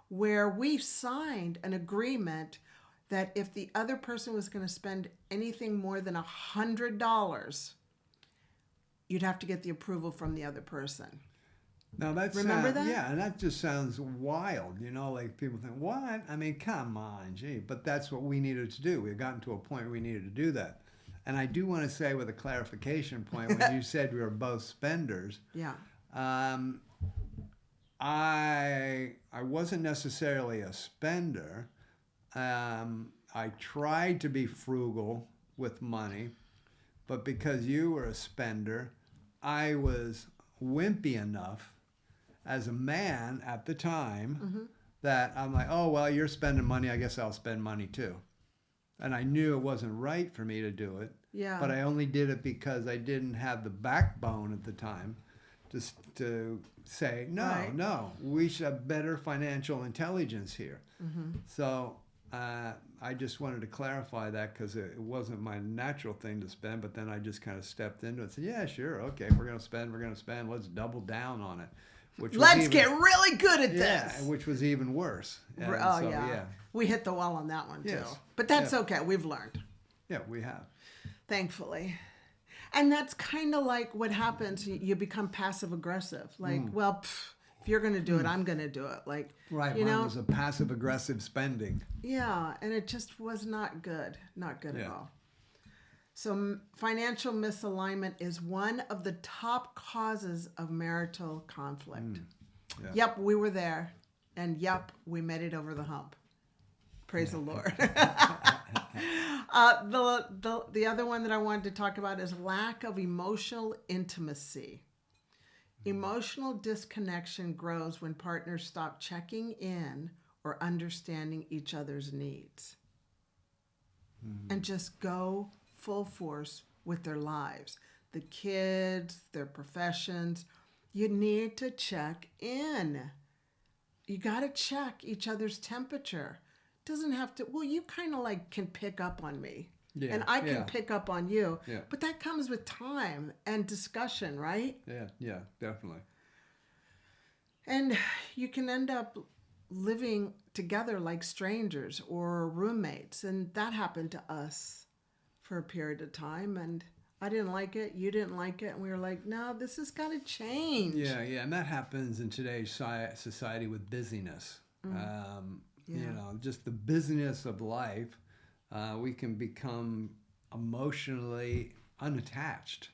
where we signed an agreement that if the other person was going to spend anything more than $100, you'd have to get the approval from the other person. Now Remember that? Yeah, and that just sounds wild. Like people think, what? I mean, come on, gee. But that's what we needed to do. We had gotten to a point where we needed to do that. And I do want to say, with a clarification point, when you said we were both spenders, yeah, I wasn't necessarily a spender. I tried to be frugal with money, but because you were a spender, I was wimpy enough as a man at the time that I'm like, oh, well, you're spending money, I guess I'll spend money too. And I knew it wasn't right for me to do it. Yeah. But I only did it because I didn't have the backbone at the time to say, no, we should have better financial intelligence here. Mm-hmm. So I just wanted to clarify that, because it wasn't my natural thing to spend, but then I just kind of stepped into it and said, yeah, sure, okay, if we're going to spend, let's double down on it. Let's get really good at this. Yeah, which was even worse. And yeah. We hit the wall on that one, too. Yes. But that's okay. We've learned. Yeah, we have. Thankfully. And that's kind of like what happens. You become passive aggressive. Like, if you're going to do it, I'm going to do it. Like, right. Mine was a passive aggressive spending. Yeah. And it just was not good. Not good at all. So financial misalignment is one of the top causes of marital conflict. Yeah. Yep, we were there. And yep, we made it over the hump. Praise the Lord. The other one that I wanted to talk about is lack of emotional intimacy. Emotional disconnection grows when partners stop checking in or understanding each other's needs and just go full force with their lives. The kids, their professions. You need to check in. You got to check each other's temperature. Doesn't have to, you kind of like can pick up on me. Yeah, and I can pick up on you. Yeah. But that comes with time and discussion, right? Yeah, definitely. And you can end up living together like strangers or roommates. And that happened to us for a period of time. And I didn't like it. You didn't like it. And we were like, no, this has got to change. Yeah. And that happens in today's society with busyness. Just the busyness of life. We can become emotionally unattached,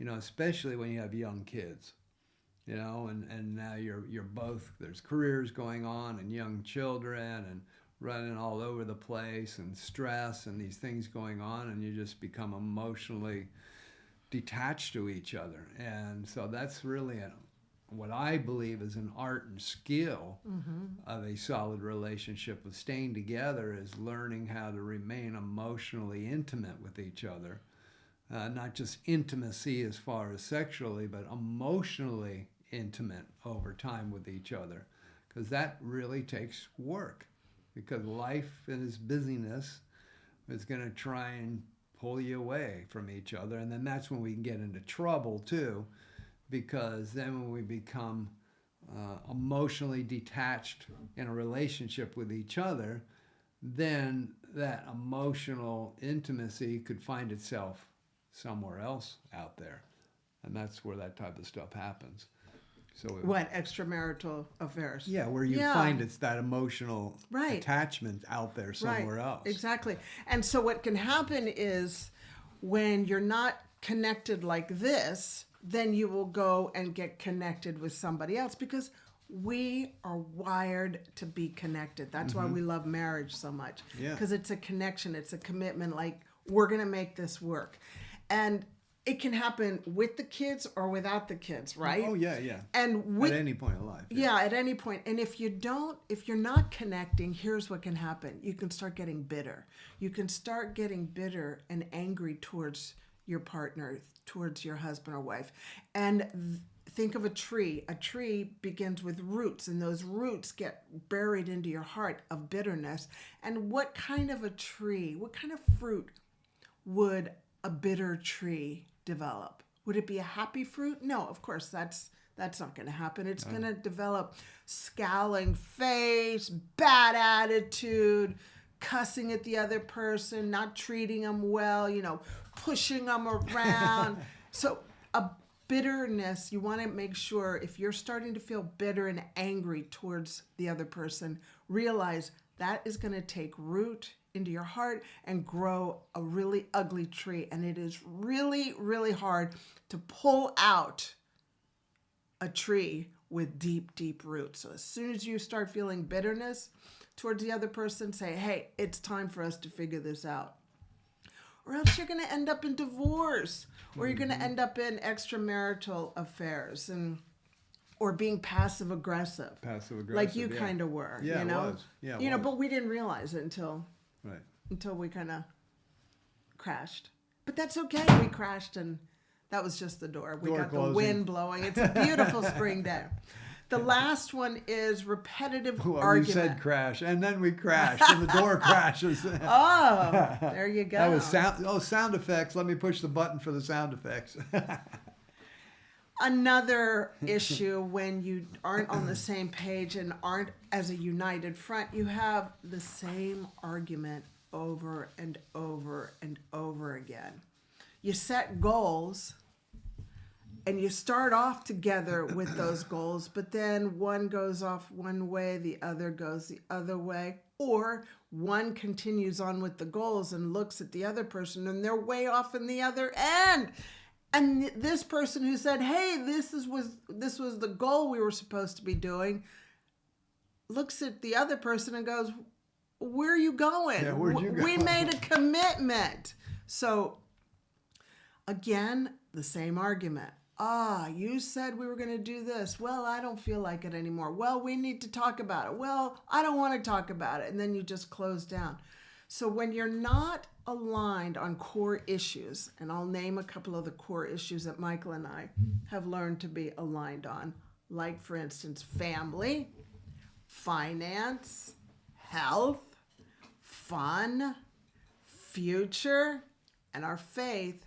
especially when you have young kids, and now you're both, there's careers going on and young children and running all over the place and stress and these things going on, and you just become emotionally detached to each other. And so that's really what I believe is an art and skill of a solid relationship, of staying together, is learning how to remain emotionally intimate with each other. Not just intimacy as far as sexually, but emotionally intimate over time with each other. Because that really takes work. Because life and its busyness is going to try and pull you away from each other. And then that's when we can get into trouble too. Because then when we become emotionally detached in a relationship with each other, then that emotional intimacy could find itself somewhere else out there. And that's where that type of stuff happens. So What, extramarital affairs? Yeah, where you find it's that emotional attachment out there somewhere else. Exactly. And so what can happen is when you're not connected like this, then you will go and get connected with somebody else, because we are wired to be connected. That's why we love marriage so much. Because it's a connection, it's a commitment, like we're going to make this work. And it can happen with the kids or without the kids, right? Oh, yeah. And at any point in life. Yeah, at any point. And if you're not connecting, here's what can happen. You can start getting bitter. You can start getting bitter and angry towards your partner, towards your husband or wife. And think of a tree. A tree begins with roots, and those roots get buried into your heart of bitterness. And what kind of a tree, what kind of fruit would a bitter tree develop? Would it be a happy fruit? No, of course, that's not going to happen. It's going to develop scowling face, bad attitude, cussing at the other person, not treating them well, pushing them around. So a bitterness, you want to make sure if you're starting to feel bitter and angry towards the other person, realize that is going to take root into your heart and grow a really ugly tree. And it is really, really hard to pull out a tree with deep, deep roots. So as soon as you start feeling bitterness towards the other person, say, hey, it's time for us to figure this out. Or else you're going to end up in divorce, or you're going to end up in extramarital affairs, or being passive aggressive. Like you kind of were. Yeah, it was. Yeah, it was. But we didn't realize it until we kind of crashed. But that's okay. We crashed, and that was just the door. We got the wind blowing. It's a beautiful spring day. The last one is repetitive argument. You said crash, and then we crashed, and the door crashes. Oh, there you go. That was sound effects. Let me push the button for the sound effects. Another issue when you aren't on the same page and aren't as a united front, you have the same argument over and over and over again. You set goals and you start off together with those goals, but then one goes off one way, the other goes the other way, or one continues on with the goals and looks at the other person and they're way off in the other end. And this person who said, hey, this was the goal we were supposed to be doing, looks at the other person and goes, where are you going? Yeah, where'd you go? We made a commitment. So again, the same argument. You said we were going to do this. Well, I don't feel like it anymore. Well, we need to talk about it. Well, I don't want to talk about it. And then you just close down. So when you're not aligned on core issues, and I'll name a couple of the core issues that Michael and I have learned to be aligned on, like, for instance, family, finance, health, fun, future, and our faith.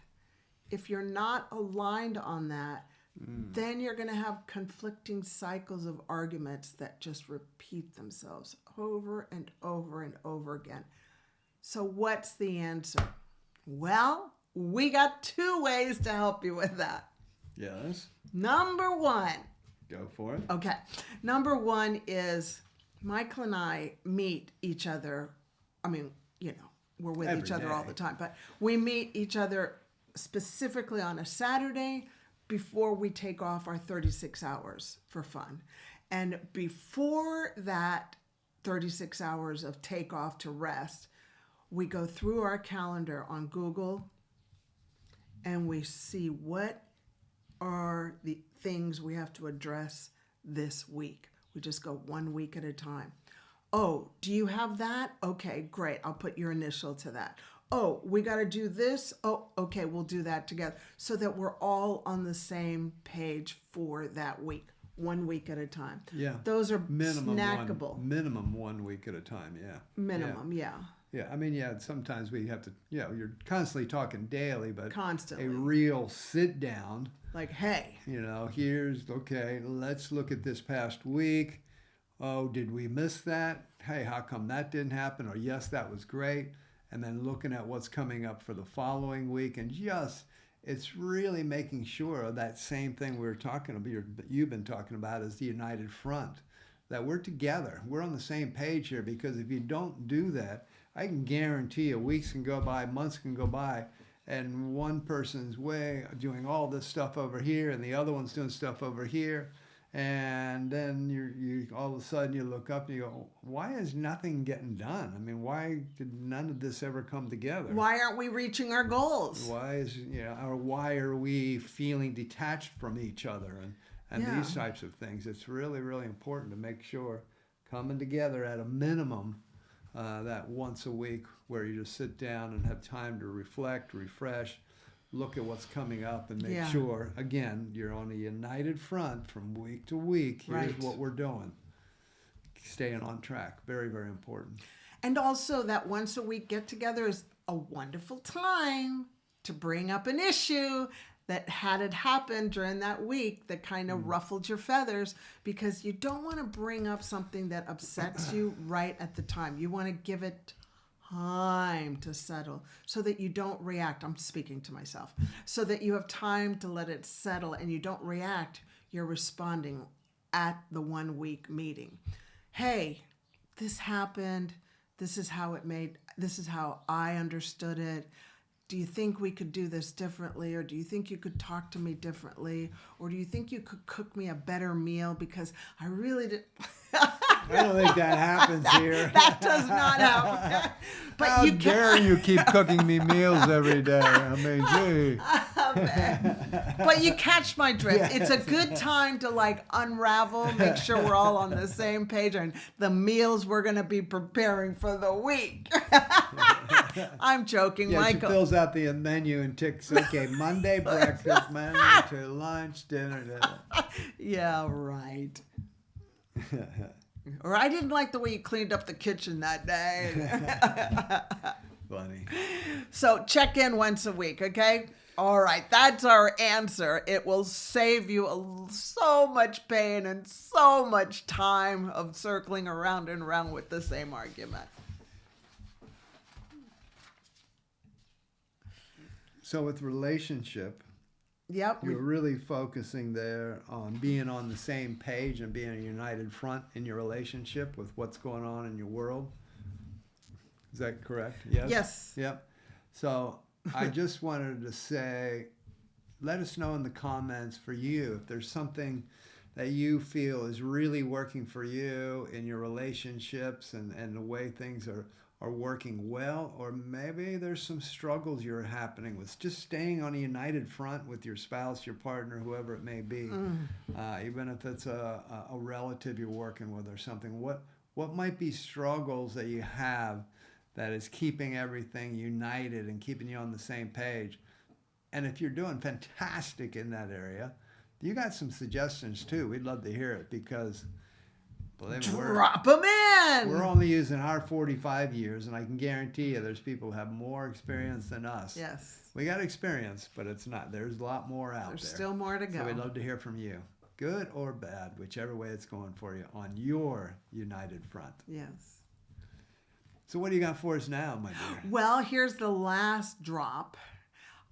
If you're not aligned on that, then you're going to have conflicting cycles of arguments that just repeat themselves over and over and over again. So what's the answer? Well, we got 2 ways to help you with that. Yes. Number 1. Go for it. Okay. Number 1 is Michael and I meet each other. I mean, we're with Every each other day. all the time, but we meet each other specifically on a Saturday before we take off our 36 hours for fun. And before that 36 hours of takeoff to rest, we go through our calendar on Google and we see what are the things we have to address this week. We just go 1 week at a time. Oh, do you have that? Okay, great. I'll put your initial to that. Oh, we got to do this. Oh, okay, we'll do that together so that we're all on the same page for that week, 1 week at a time. Yeah. Those are snackable. Minimum 1 week at a time, yeah. Minimum, yeah. Yeah, I mean, yeah, sometimes we have to, you're constantly talking daily, but constantly. A real sit down. Like, hey. Okay, let's look at this past week. Oh, did we miss that? Hey, how come that didn't happen? Or yes, that was great. And then looking at what's coming up for the following week, and it's really making sure of that same thing we were talking about, you've been talking about, is the united front, that we're together. We're on the same page here, because if you don't do that, I can guarantee you weeks can go by, months can go by, and one person's doing all this stuff over here, and the other one's doing stuff over here. And then you all of a sudden you look up and you go, why is nothing getting done? I mean, why did none of this ever come together? Why aren't we reaching our goals? Or why are we feeling detached from each other and these types of things? It's really, really important to make sure coming together at a minimum that once a week where you just sit down and have time to reflect, refresh, look at what's coming up and make sure, again, you're on a united front from week to week. Here's what we're doing. Staying on track. Very, very important. And also that once a week get together is a wonderful time to bring up an issue that had it happen during that week that kind of ruffled your feathers, because you don't want to bring up something that upsets you right at the time. You want to give it time to settle so that you don't react. I'm speaking to myself. So that you have time to let it settle and you don't react. You're responding at the 1 week meeting. Hey, this happened. This is how I understood it. Do you think we could do this differently? Or do you think you could talk to me differently? Or do you think you could cook me a better meal? Because I really did. I don't think that happens here. That does not happen. But How dare you keep cooking me meals every day? I mean, gee. But you catch my drift. Yes. It's a good time to unravel, make sure we're all on the same page and the meals we're going to be preparing for the week. I'm joking, Michael. She fills out the menu and ticks, okay, Monday breakfast, Monday to lunch, dinner. Yeah, right. Or I didn't like the way you cleaned up the kitchen that day. Funny. So check in once a week, okay? All right, that's our answer. It will save you so much pain and so much time of circling around and around with the same argument. So with relationship, yep, you're really focusing there on being on the same page and being a united front in your relationship with what's going on in your world. Is that correct? Yes? Yes. Yep. So I just wanted to say, let us know in the comments for you if there's something that you feel is really working for you in your relationships and the way things are working well, or maybe there's some struggles you're happening with. Just staying on a united front with your spouse, your partner, whoever it may be, even if it's a relative you're working with or something. What might be struggles that you have that is keeping everything united and keeping you on the same page? And if you're doing fantastic in that area, you got some suggestions too. We'd love to hear it, because drop them in. We're only using our 45 years, and I can guarantee you there's people who have more experience than us. Yes. We got experience, but it's not. There's a lot more out there. There's still more to go. So we'd love to hear from you. Good or bad, whichever way it's going for you on your united front. Yes. So what do you got for us now, my dear? Well, here's the last drop.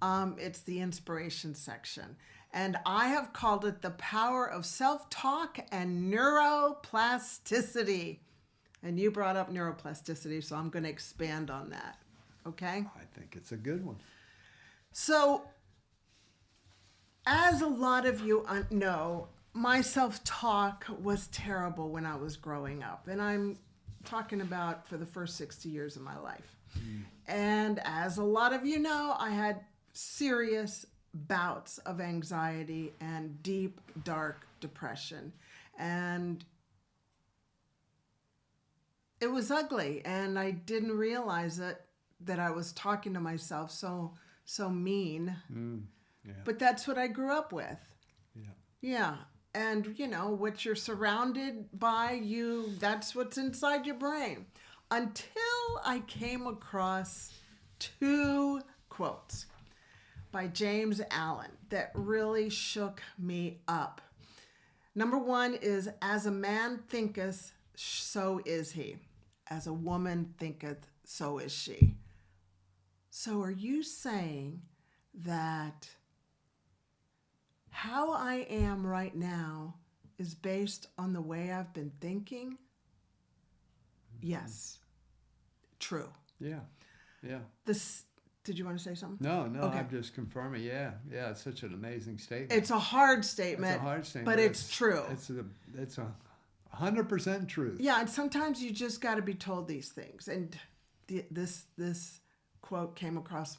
It's the inspiration section. And I have called it the power of self-talk and neuroplasticity. And you brought up neuroplasticity, so I'm going to expand on that. Okay? I think it's a good one. So, as a lot of you know, my self-talk was terrible when I was growing up. And I'm talking about for the first 60 years of my life. And as a lot of you know, I had serious bouts of anxiety and deep, dark depression. And it was ugly, and I didn't realize it, that I was talking to myself so mean. Yeah. But that's what I grew up with. Yeah. Yeah. And, what you're surrounded by, that's what's inside your brain. Until I came across 2 quotes by James Allen that really shook me up. Number 1 is, as a man thinketh, so is he. As a woman thinketh, so is she. So are you saying that how I am right now is based on the way I've been thinking? Yes. True. Yeah. Yeah. Did you want to say something? No, Okay. I'm just confirming. Yeah. It's such an amazing statement. It's a hard statement. It's a hard statement, but it's true. It's a 100% truth. Yeah, and sometimes you just got to be told these things. And this quote came across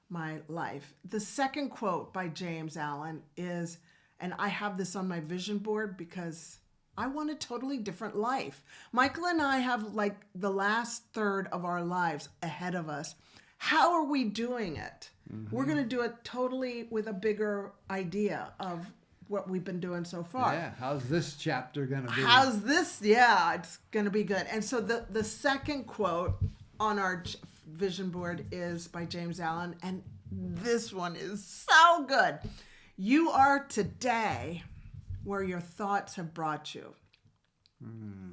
my life. The second quote by James Allen is, and I have this on my vision board because I want a totally different life. Michael and I have like the last third of our lives ahead of us. How are we doing it? Mm-hmm. We're going to do it totally with a bigger idea of what we've been doing so far. Yeah. How's this chapter going to be? How's this? Yeah, it's going to be good. And so the second quote on our vision board is by James Allen, and this one is so good. You are today where your thoughts have brought you.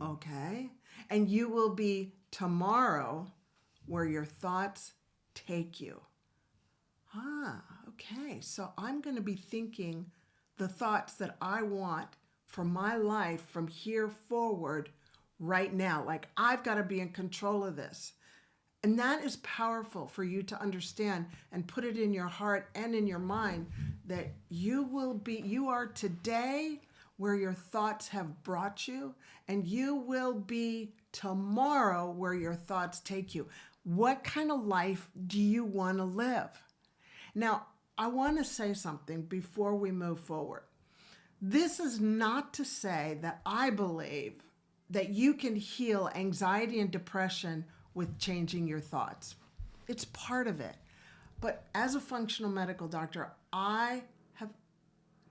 Okay? And you will be tomorrow where your thoughts take you. Okay. So I'm going to be thinking the thoughts that I want for my life from here forward right now. Like, I've got to be in control of this. And that is powerful for you to understand and put it in your heart and in your mind that you are today where your thoughts have brought you, and you will be tomorrow where your thoughts take you. What kind of life do you want to live? Now, I want to say something before we move forward. This is not to say that I believe that you can heal anxiety and depression with changing your thoughts. It's part of it. But as a functional medical doctor, I have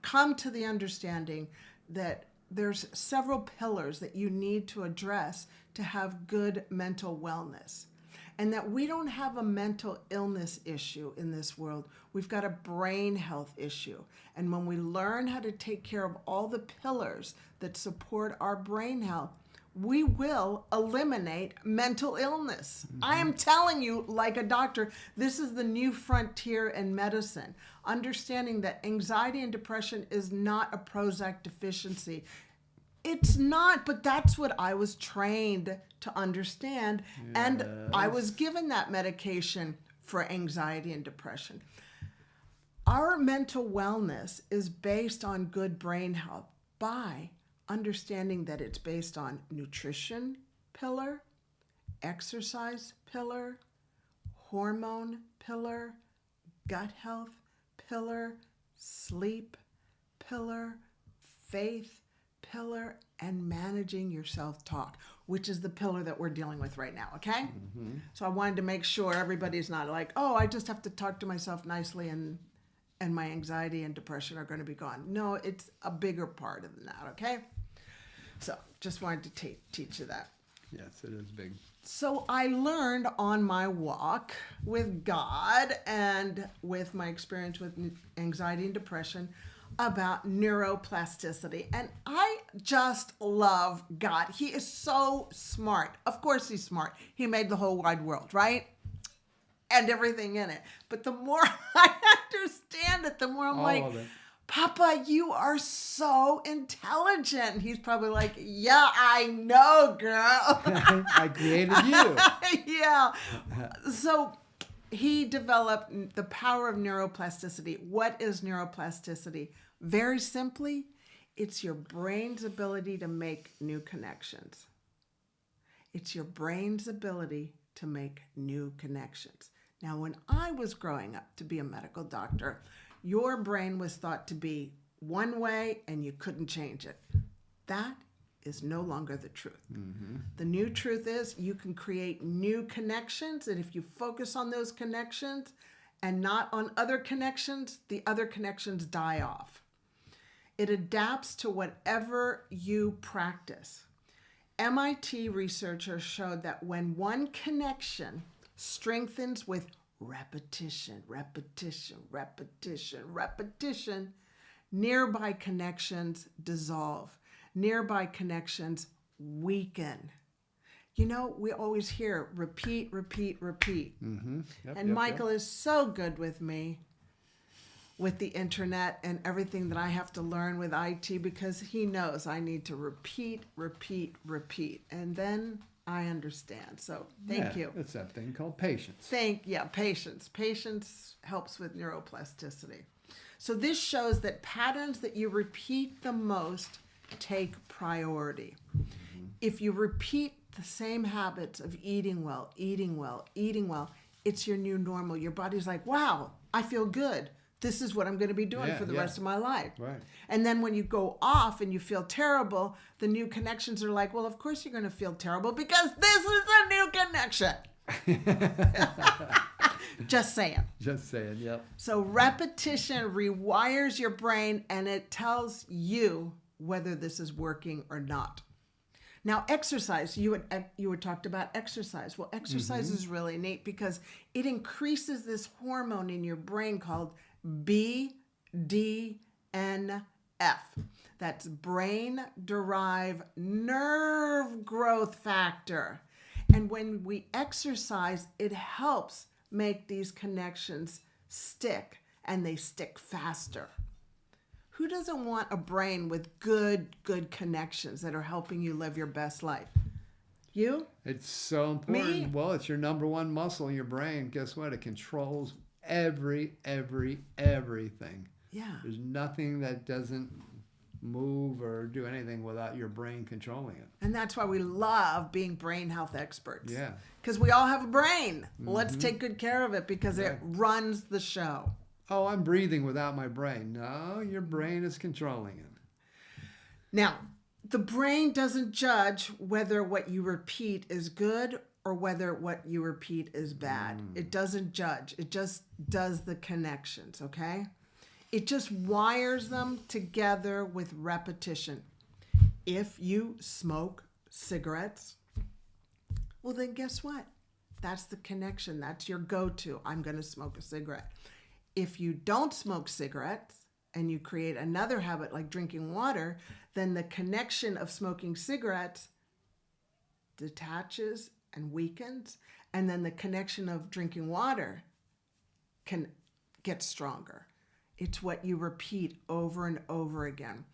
come to the understanding that there's several pillars that you need to address to have good mental wellness. And that we don't have a mental illness issue in this world. We've got a brain health issue. And when we learn how to take care of all the pillars that support our brain health, we will eliminate mental illness. Mm-hmm. I am telling you, like a doctor, this is the new frontier in medicine. Understanding that anxiety and depression is not a Prozac deficiency. It's not, but that's what I was trained to understand. Yes. And I was given that medication for anxiety and depression. Our mental wellness is based on good brain health by understanding that it's based on nutrition pillar, exercise pillar, hormone pillar, gut health pillar, sleep pillar, faith pillar, and managing your self-talk, which is the pillar that we're dealing with right now, okay? Mm-hmm. So I wanted to make sure everybody's not like, oh, I just have to talk to myself nicely and my anxiety and depression are going to be gone. No, it's a bigger part of that, okay? So just wanted to teach you that. Yes, it is big. So I learned on my walk with God and with my experience with anxiety and depression about neuroplasticity. And I just love God. He is so smart. Of course he's smart. He made the whole wide world, right? And everything in it. But the more I understand it, the more I'm like, Papa, you are so intelligent. He's probably like, yeah, I know, girl. I created you. Yeah. So he developed the power of neuroplasticity. What is neuroplasticity? Very simply, it's your brain's ability to make new connections. It's your brain's ability to make new connections. Now, when I was growing up to be a medical doctor, your brain was thought to be one way and you couldn't change it. That is no longer the truth. The new truth is you can create new connections, and if you focus on those connections and not on other connections, the other connections die off. It adapts to whatever you practice. MIT researchers showed that when one connection strengthens with repetition, nearby connections dissolve. Nearby connections weaken. You know, we always hear repeat. And Michael is so good with me with the internet and everything that I have to learn with IT, because he knows I need to repeat. And then I understand. So thank you. It's that thing called patience. Patience. Patience helps with neuroplasticity. So this shows that patterns that you repeat the most take priority. If you repeat the same habits of eating well, it's your new normal. Your body's like, wow, I feel good. This is what I'm going to be doing for the rest of my life. Right. And then when you go off and you feel terrible, the new connections are like, well, of course you're going to feel terrible because this is a new connection. Just saying. Yep. So repetition rewires your brain, and it tells you whether this is working or not. Now, exercise, you had talked about exercise. Well, exercise is really neat because it increases this hormone in your brain called BDNF. That's brain-derived nerve growth factor. And when we exercise, it helps make these connections stick, and they stick faster. Who doesn't want a brain with good connections that are helping you live your best life? You? It's so important. Me? Well, it's your number one muscle in your brain. Guess what? It controls everything. Yeah. There's nothing that doesn't move or do anything without your brain controlling it. And that's why we love being brain health experts. Yeah. Because we all have a brain. Let's take good care of it because it runs the show. Oh, I'm breathing without my brain. No, your brain is controlling it. Now, the brain doesn't judge whether what you repeat is good or whether what you repeat is bad. It doesn't judge. It just does the connections, okay? It just wires them together with repetition. If you smoke cigarettes, well, then guess what? That's the connection. That's your go-to. I'm going to smoke a cigarette. If you don't smoke cigarettes and you create another habit like drinking water, then the connection of smoking cigarettes detaches and weakens, and then the connection of drinking water can get stronger. It's what you repeat over and over again.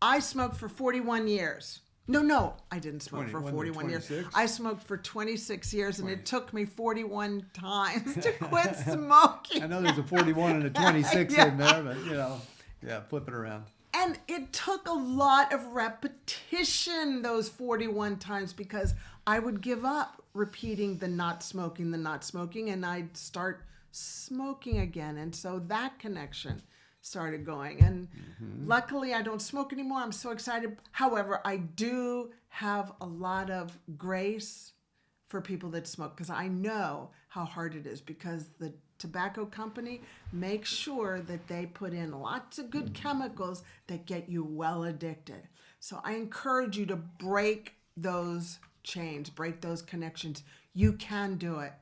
I smoked for 41 years. No, I didn't smoke for 41 years. I smoked for 26 years, and it took me 41 times to quit smoking. I know there's a 41 and a 26 in there, but flip it around. And it took a lot of repetition, those 41 times, because I would give up repeating the not smoking, and I'd start smoking again. And so that connection started going. And luckily, I don't smoke anymore. I'm so excited. However, I do have a lot of grace for people that smoke because I know how hard it is, because the tobacco company makes sure that they put in lots of good chemicals that get you well addicted. So I encourage you to break those chains, break those connections. You can do it.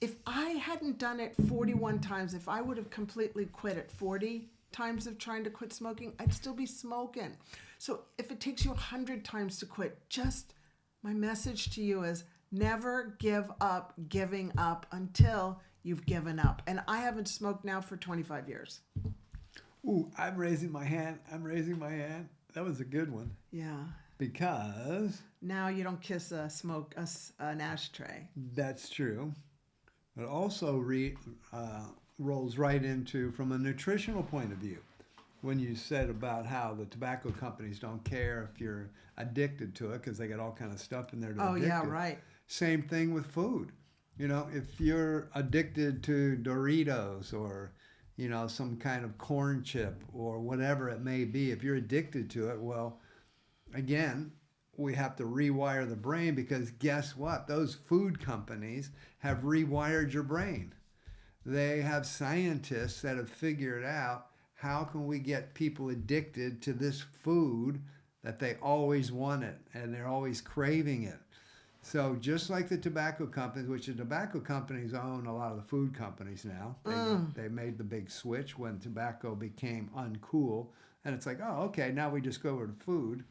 If I hadn't done it 41 times, if I would have completely quit at 40 times of trying to quit smoking, I'd still be smoking. So if it takes you 100 times to quit, just my message to you is never give up giving up until you've given up. And I haven't smoked now for 25 years. Ooh, I'm raising my hand. That was a good one. Yeah. Because now you don't kiss an ashtray. That's true. It also rolls right into, from a nutritional point of view, when you said about how the tobacco companies don't care if you're addicted to it because they got all kind of stuff in there to addict yeah, you. right. Same thing with food. You know, if you're addicted to Doritos or, you know, some kind of corn chip or whatever it may be, if you're addicted to it, well, again, we have to rewire the brain, because guess what? Those food companies have rewired your brain. They have scientists that have figured out how can we get people addicted to this food that they always wanted and they're always craving it. So just like the tobacco companies, which the tobacco companies own a lot of the food companies now. They made the big switch when tobacco became uncool. And it's like, oh, okay, now we just go over to food.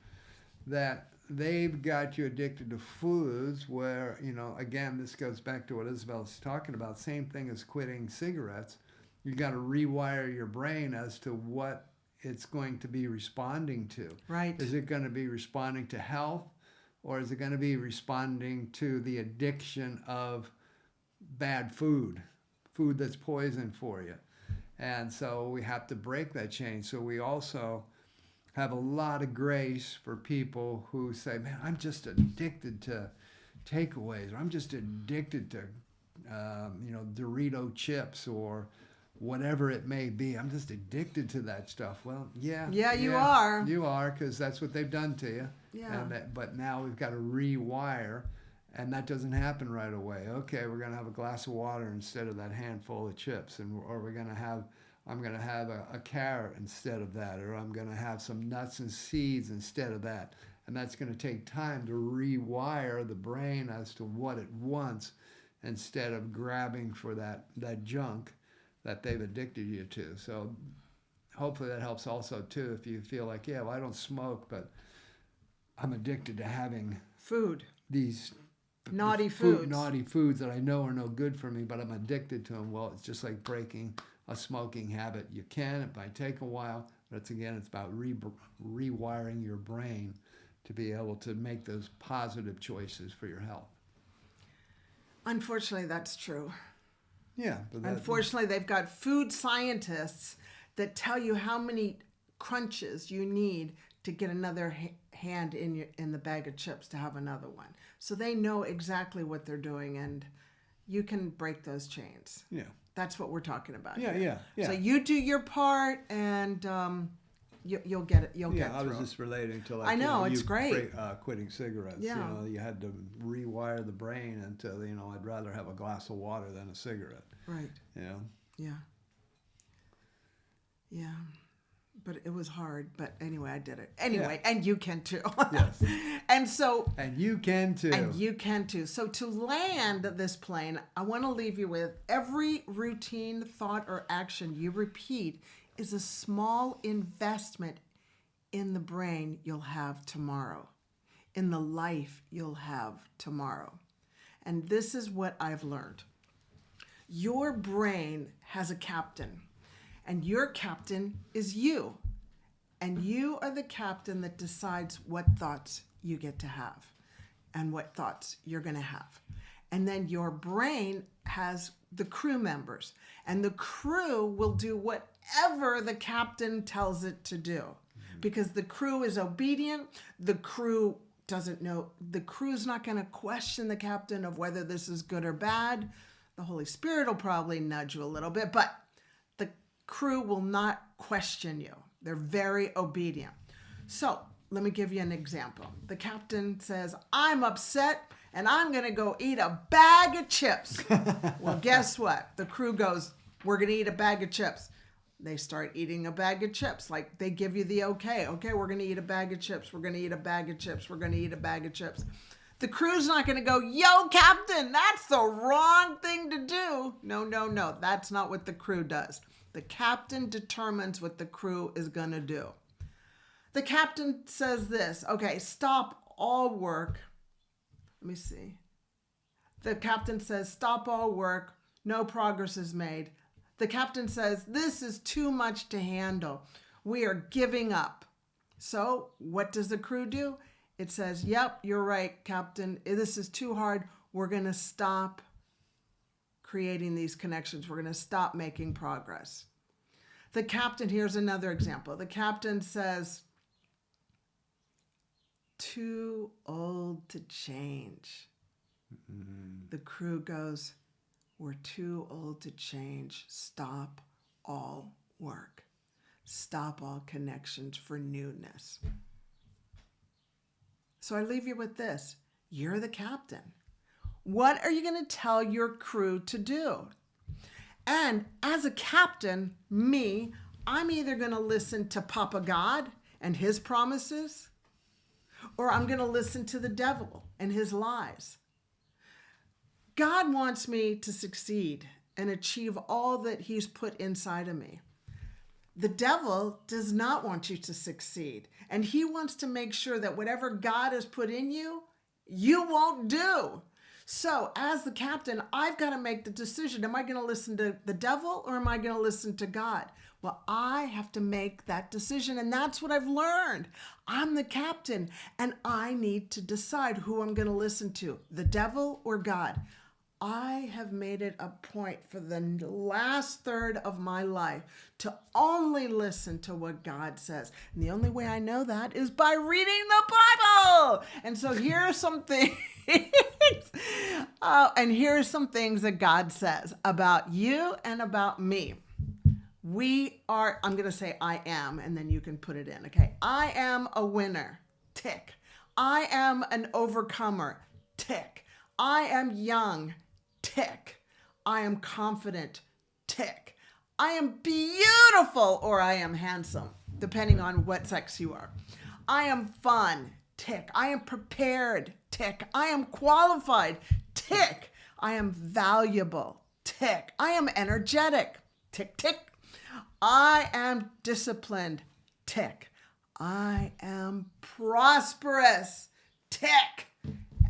That they've got you addicted to foods where, you know, again, this goes back to what Isabel's talking about. Same thing as quitting cigarettes. You got to rewire your brain as to what it's going to be responding to. Right. Is it going to be responding to health? Or is it going to be responding to the addiction of bad food that's poison for you? And so we have to break that chain. So we also have a lot of grace for people who say, man, I'm just addicted to takeaways, or I'm just addicted to, Dorito chips or whatever it may be. I'm just addicted to that stuff. Well, yeah. Yeah, you are. You are, because that's what they've done to you. Yeah. But now we've got to rewire, and that doesn't happen right away. Okay, we're going to have a glass of water instead of that handful of chips, or I'm going to have a carrot instead of that, or I'm going to have some nuts and seeds instead of that. And that's going to take time to rewire the brain as to what it wants, instead of grabbing for that junk that they've addicted you to. So hopefully that helps also too, if you feel like, yeah, well, I don't smoke, but I'm addicted to having food. These naughty foods that I know are no good for me, but I'm addicted to them. Well, it's just like breaking a smoking habit. You can, it might take a while, but it's about rewiring your brain to be able to make those positive choices for your health. Unfortunately, that's true. Yeah. Unfortunately, they've got food scientists that tell you how many crunches you need to get another hand in the bag of chips to have another one. So they know exactly what they're doing, and you can break those chains. Yeah. That's what we're talking about. Yeah. So you do your part, and you'll get it. You'll get through. I was just relating to I know, it's great. Quitting cigarettes. Yeah. You had to rewire the brain into, I'd rather have a glass of water than a cigarette. Right. Yeah. Yeah. But it was hard. But anyway, I did it. Anyway, and you can too. Yes. And you can too. And you can too. So to land this plane, I want to leave you with every routine, thought, or action you repeat is a small investment in the brain you'll have tomorrow, in the life you'll have tomorrow. And this is what I've learned. Your brain has a captain, and your captain is you. And you are the captain that decides what thoughts you get to have and what thoughts you're going to have. And then your brain has the crew members, and the crew will do whatever the captain tells it to do, because the crew is obedient. The crew doesn't know. The crew's not going to question the captain of whether this is good or bad. The Holy Spirit will probably nudge you a little bit, but the crew will not question you. They're very obedient. So let me give you an example. The captain says, I'm upset and I'm going to go eat a bag of chips. Well, guess what? The crew goes, we're going to eat a bag of chips. They start eating a bag of chips. Like, they give you the okay. Okay, we're going to eat a bag of chips. We're going to eat a bag of chips. We're going to eat a bag of chips. The crew's not going to go, yo, captain, that's the wrong thing to do. No. That's not what the crew does. The captain determines what the crew is going to do. The captain says this, okay, stop all work. Let me see. The captain says, stop all work. No progress is made. The captain says, this is too much to handle. We are giving up. So what does the crew do? It says, yep, you're right, captain. This is too hard. We're going to stop creating these connections. We're going to stop making progress. The captain, here's another example. The captain says, too old to change. The crew goes, we're too old to change. Stop all work. Stop all connections for newness. So I leave you with this. You're the captain. What are you going to tell your crew to do? And as a captain, I'm either going to listen to Papa God and his promises, or I'm going to listen to the devil and his lies. God wants me to succeed and achieve all that he's put inside of me. The devil does not want you to succeed, and he wants to make sure that whatever God has put in you, you won't do. So as the captain, I've got to make the decision. Am I going to listen to the devil or am I going to listen to God? Well, I have to make that decision, and that's what I've learned. I'm the captain, and I need to decide who I'm going to listen to, the devil or God. I have made it a point for the last third of my life to only listen to what God says. And the only way I know that is by reading the Bible. And so here are some things. And here are some things that God says about you and about me. I'm going to say I am, and then you can put it in. Okay. I am a winner. Tick. I am an overcomer. Tick. I am young. Tick. I am confident. Tick. I am beautiful, or I am handsome, depending on what sex you are. I am fun. Tick. I am prepared. Tick. I am qualified. Tick. I am valuable. Tick. I am energetic. Tick, tick. I am disciplined. Tick. I am prosperous. Tick.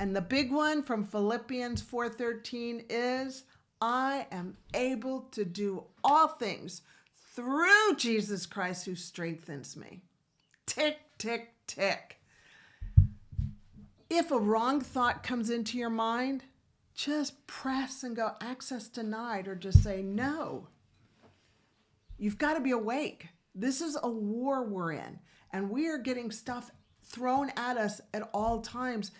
And the big one from Philippians 4:13 is, I am able to do all things through Jesus Christ who strengthens me. Tick, tick, tick. If a wrong thought comes into your mind, just press and go access denied, or just say no. You've got to be awake. This is a war we're in, and we are getting stuff thrown at us at all times.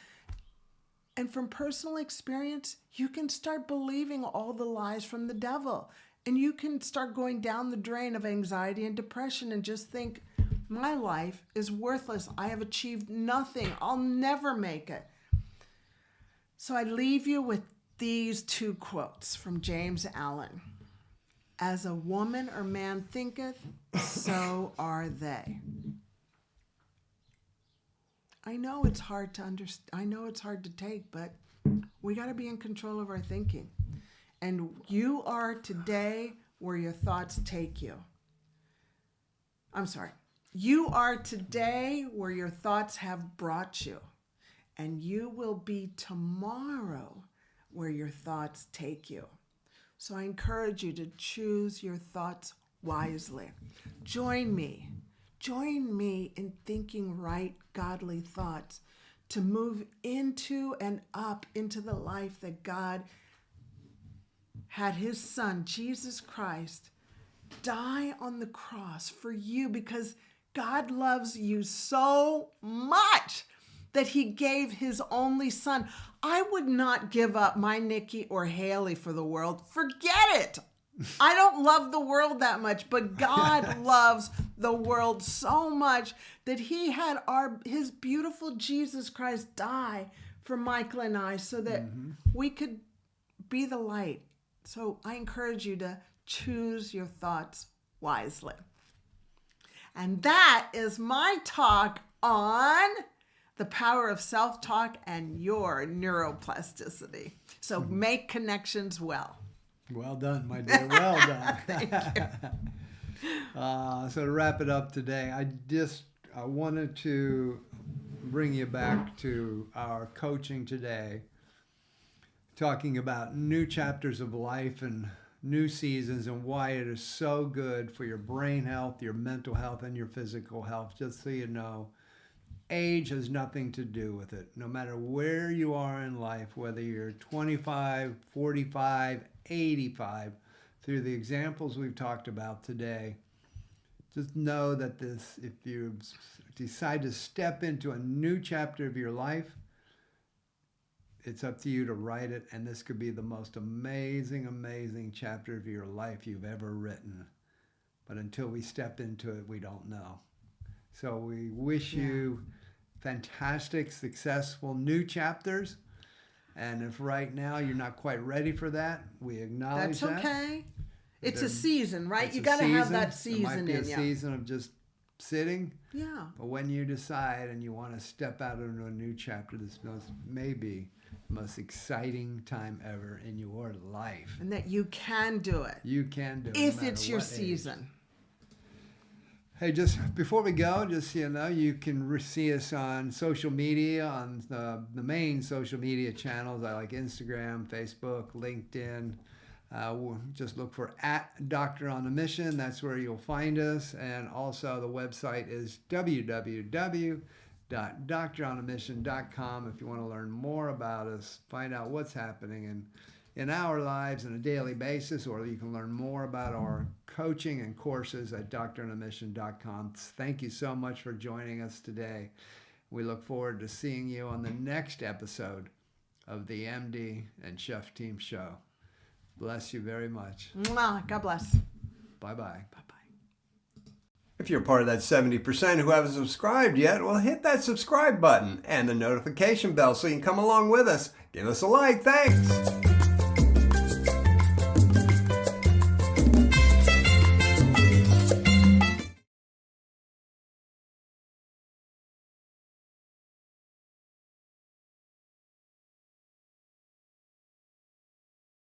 And from personal experience, you can start believing all the lies from the devil. And you can start going down the drain of anxiety and depression and just think, my life is worthless. I have achieved nothing. I'll never make it. So I leave you with these two quotes from James Allen. As a woman or man thinketh, so are they. I know it's hard to understand. I know it's hard to take, but we got to be in control of our thinking. And you are today where your thoughts take you. I'm sorry. You are today where your thoughts have brought you. And you will be tomorrow where your thoughts take you. So I encourage you to choose your thoughts wisely. Join me in thinking right, godly thoughts to move into and up into the life that God had his son, Jesus Christ, die on the cross for you, because God loves you so much that he gave his only son. I would not give up my Nikki or Haley for the world. Forget it. I don't love the world that much, but God loves the world so much that he had his beautiful Jesus Christ die for Michael and I so that we could be the light. So I encourage you to choose your thoughts wisely. And that is my talk on the power of self-talk and your neuroplasticity. So make connections well. Well done, my dear. Well done. Thank you. So to wrap it up today, I wanted to bring you back to our coaching today, talking about new chapters of life and new seasons and why it is so good for your brain health, your mental health, and your physical health. Just so you know, age has nothing to do with it. No matter where you are in life, whether you're 25, 45, 85, through the examples we've talked about today, just know that if you decide to step into a new chapter of your life, It's up to you to write it, and this could be the most amazing, amazing chapter of your life you've ever written. But until we step into it, we don't know. So we wish you fantastic, successful new chapters. And if right now you're not quite ready for that, we acknowledge that. That's okay. It's a season, right? It's You a got to have season. that season It might be in a you. season of just sitting. Yeah. But when you decide and you want to step out into a new chapter, this may be the most exciting time ever in your life. And that you can do it. You can do it. If no matter it's your what age. season. Hey, just before we go, just you can see us on social media, on the main social media channels. I like Instagram, Facebook, LinkedIn. We'll just look for @Doctoronamission. That's where you'll find us. And also the website is www.doctoronamission.com if you want to learn more about us, find out what's happening in our lives on a daily basis, or you can learn more about our coaching and courses at doctoronamission.com. Thank you so much for joining us today. We look forward to seeing you on the next episode of the MD and Chef Team Show. Bless you very much. Mwah. God bless. Bye-bye. Bye-bye. If you're part of that 70% who haven't subscribed yet, well, hit that subscribe button and the notification bell so you can come along with us. Give us a like. Thanks.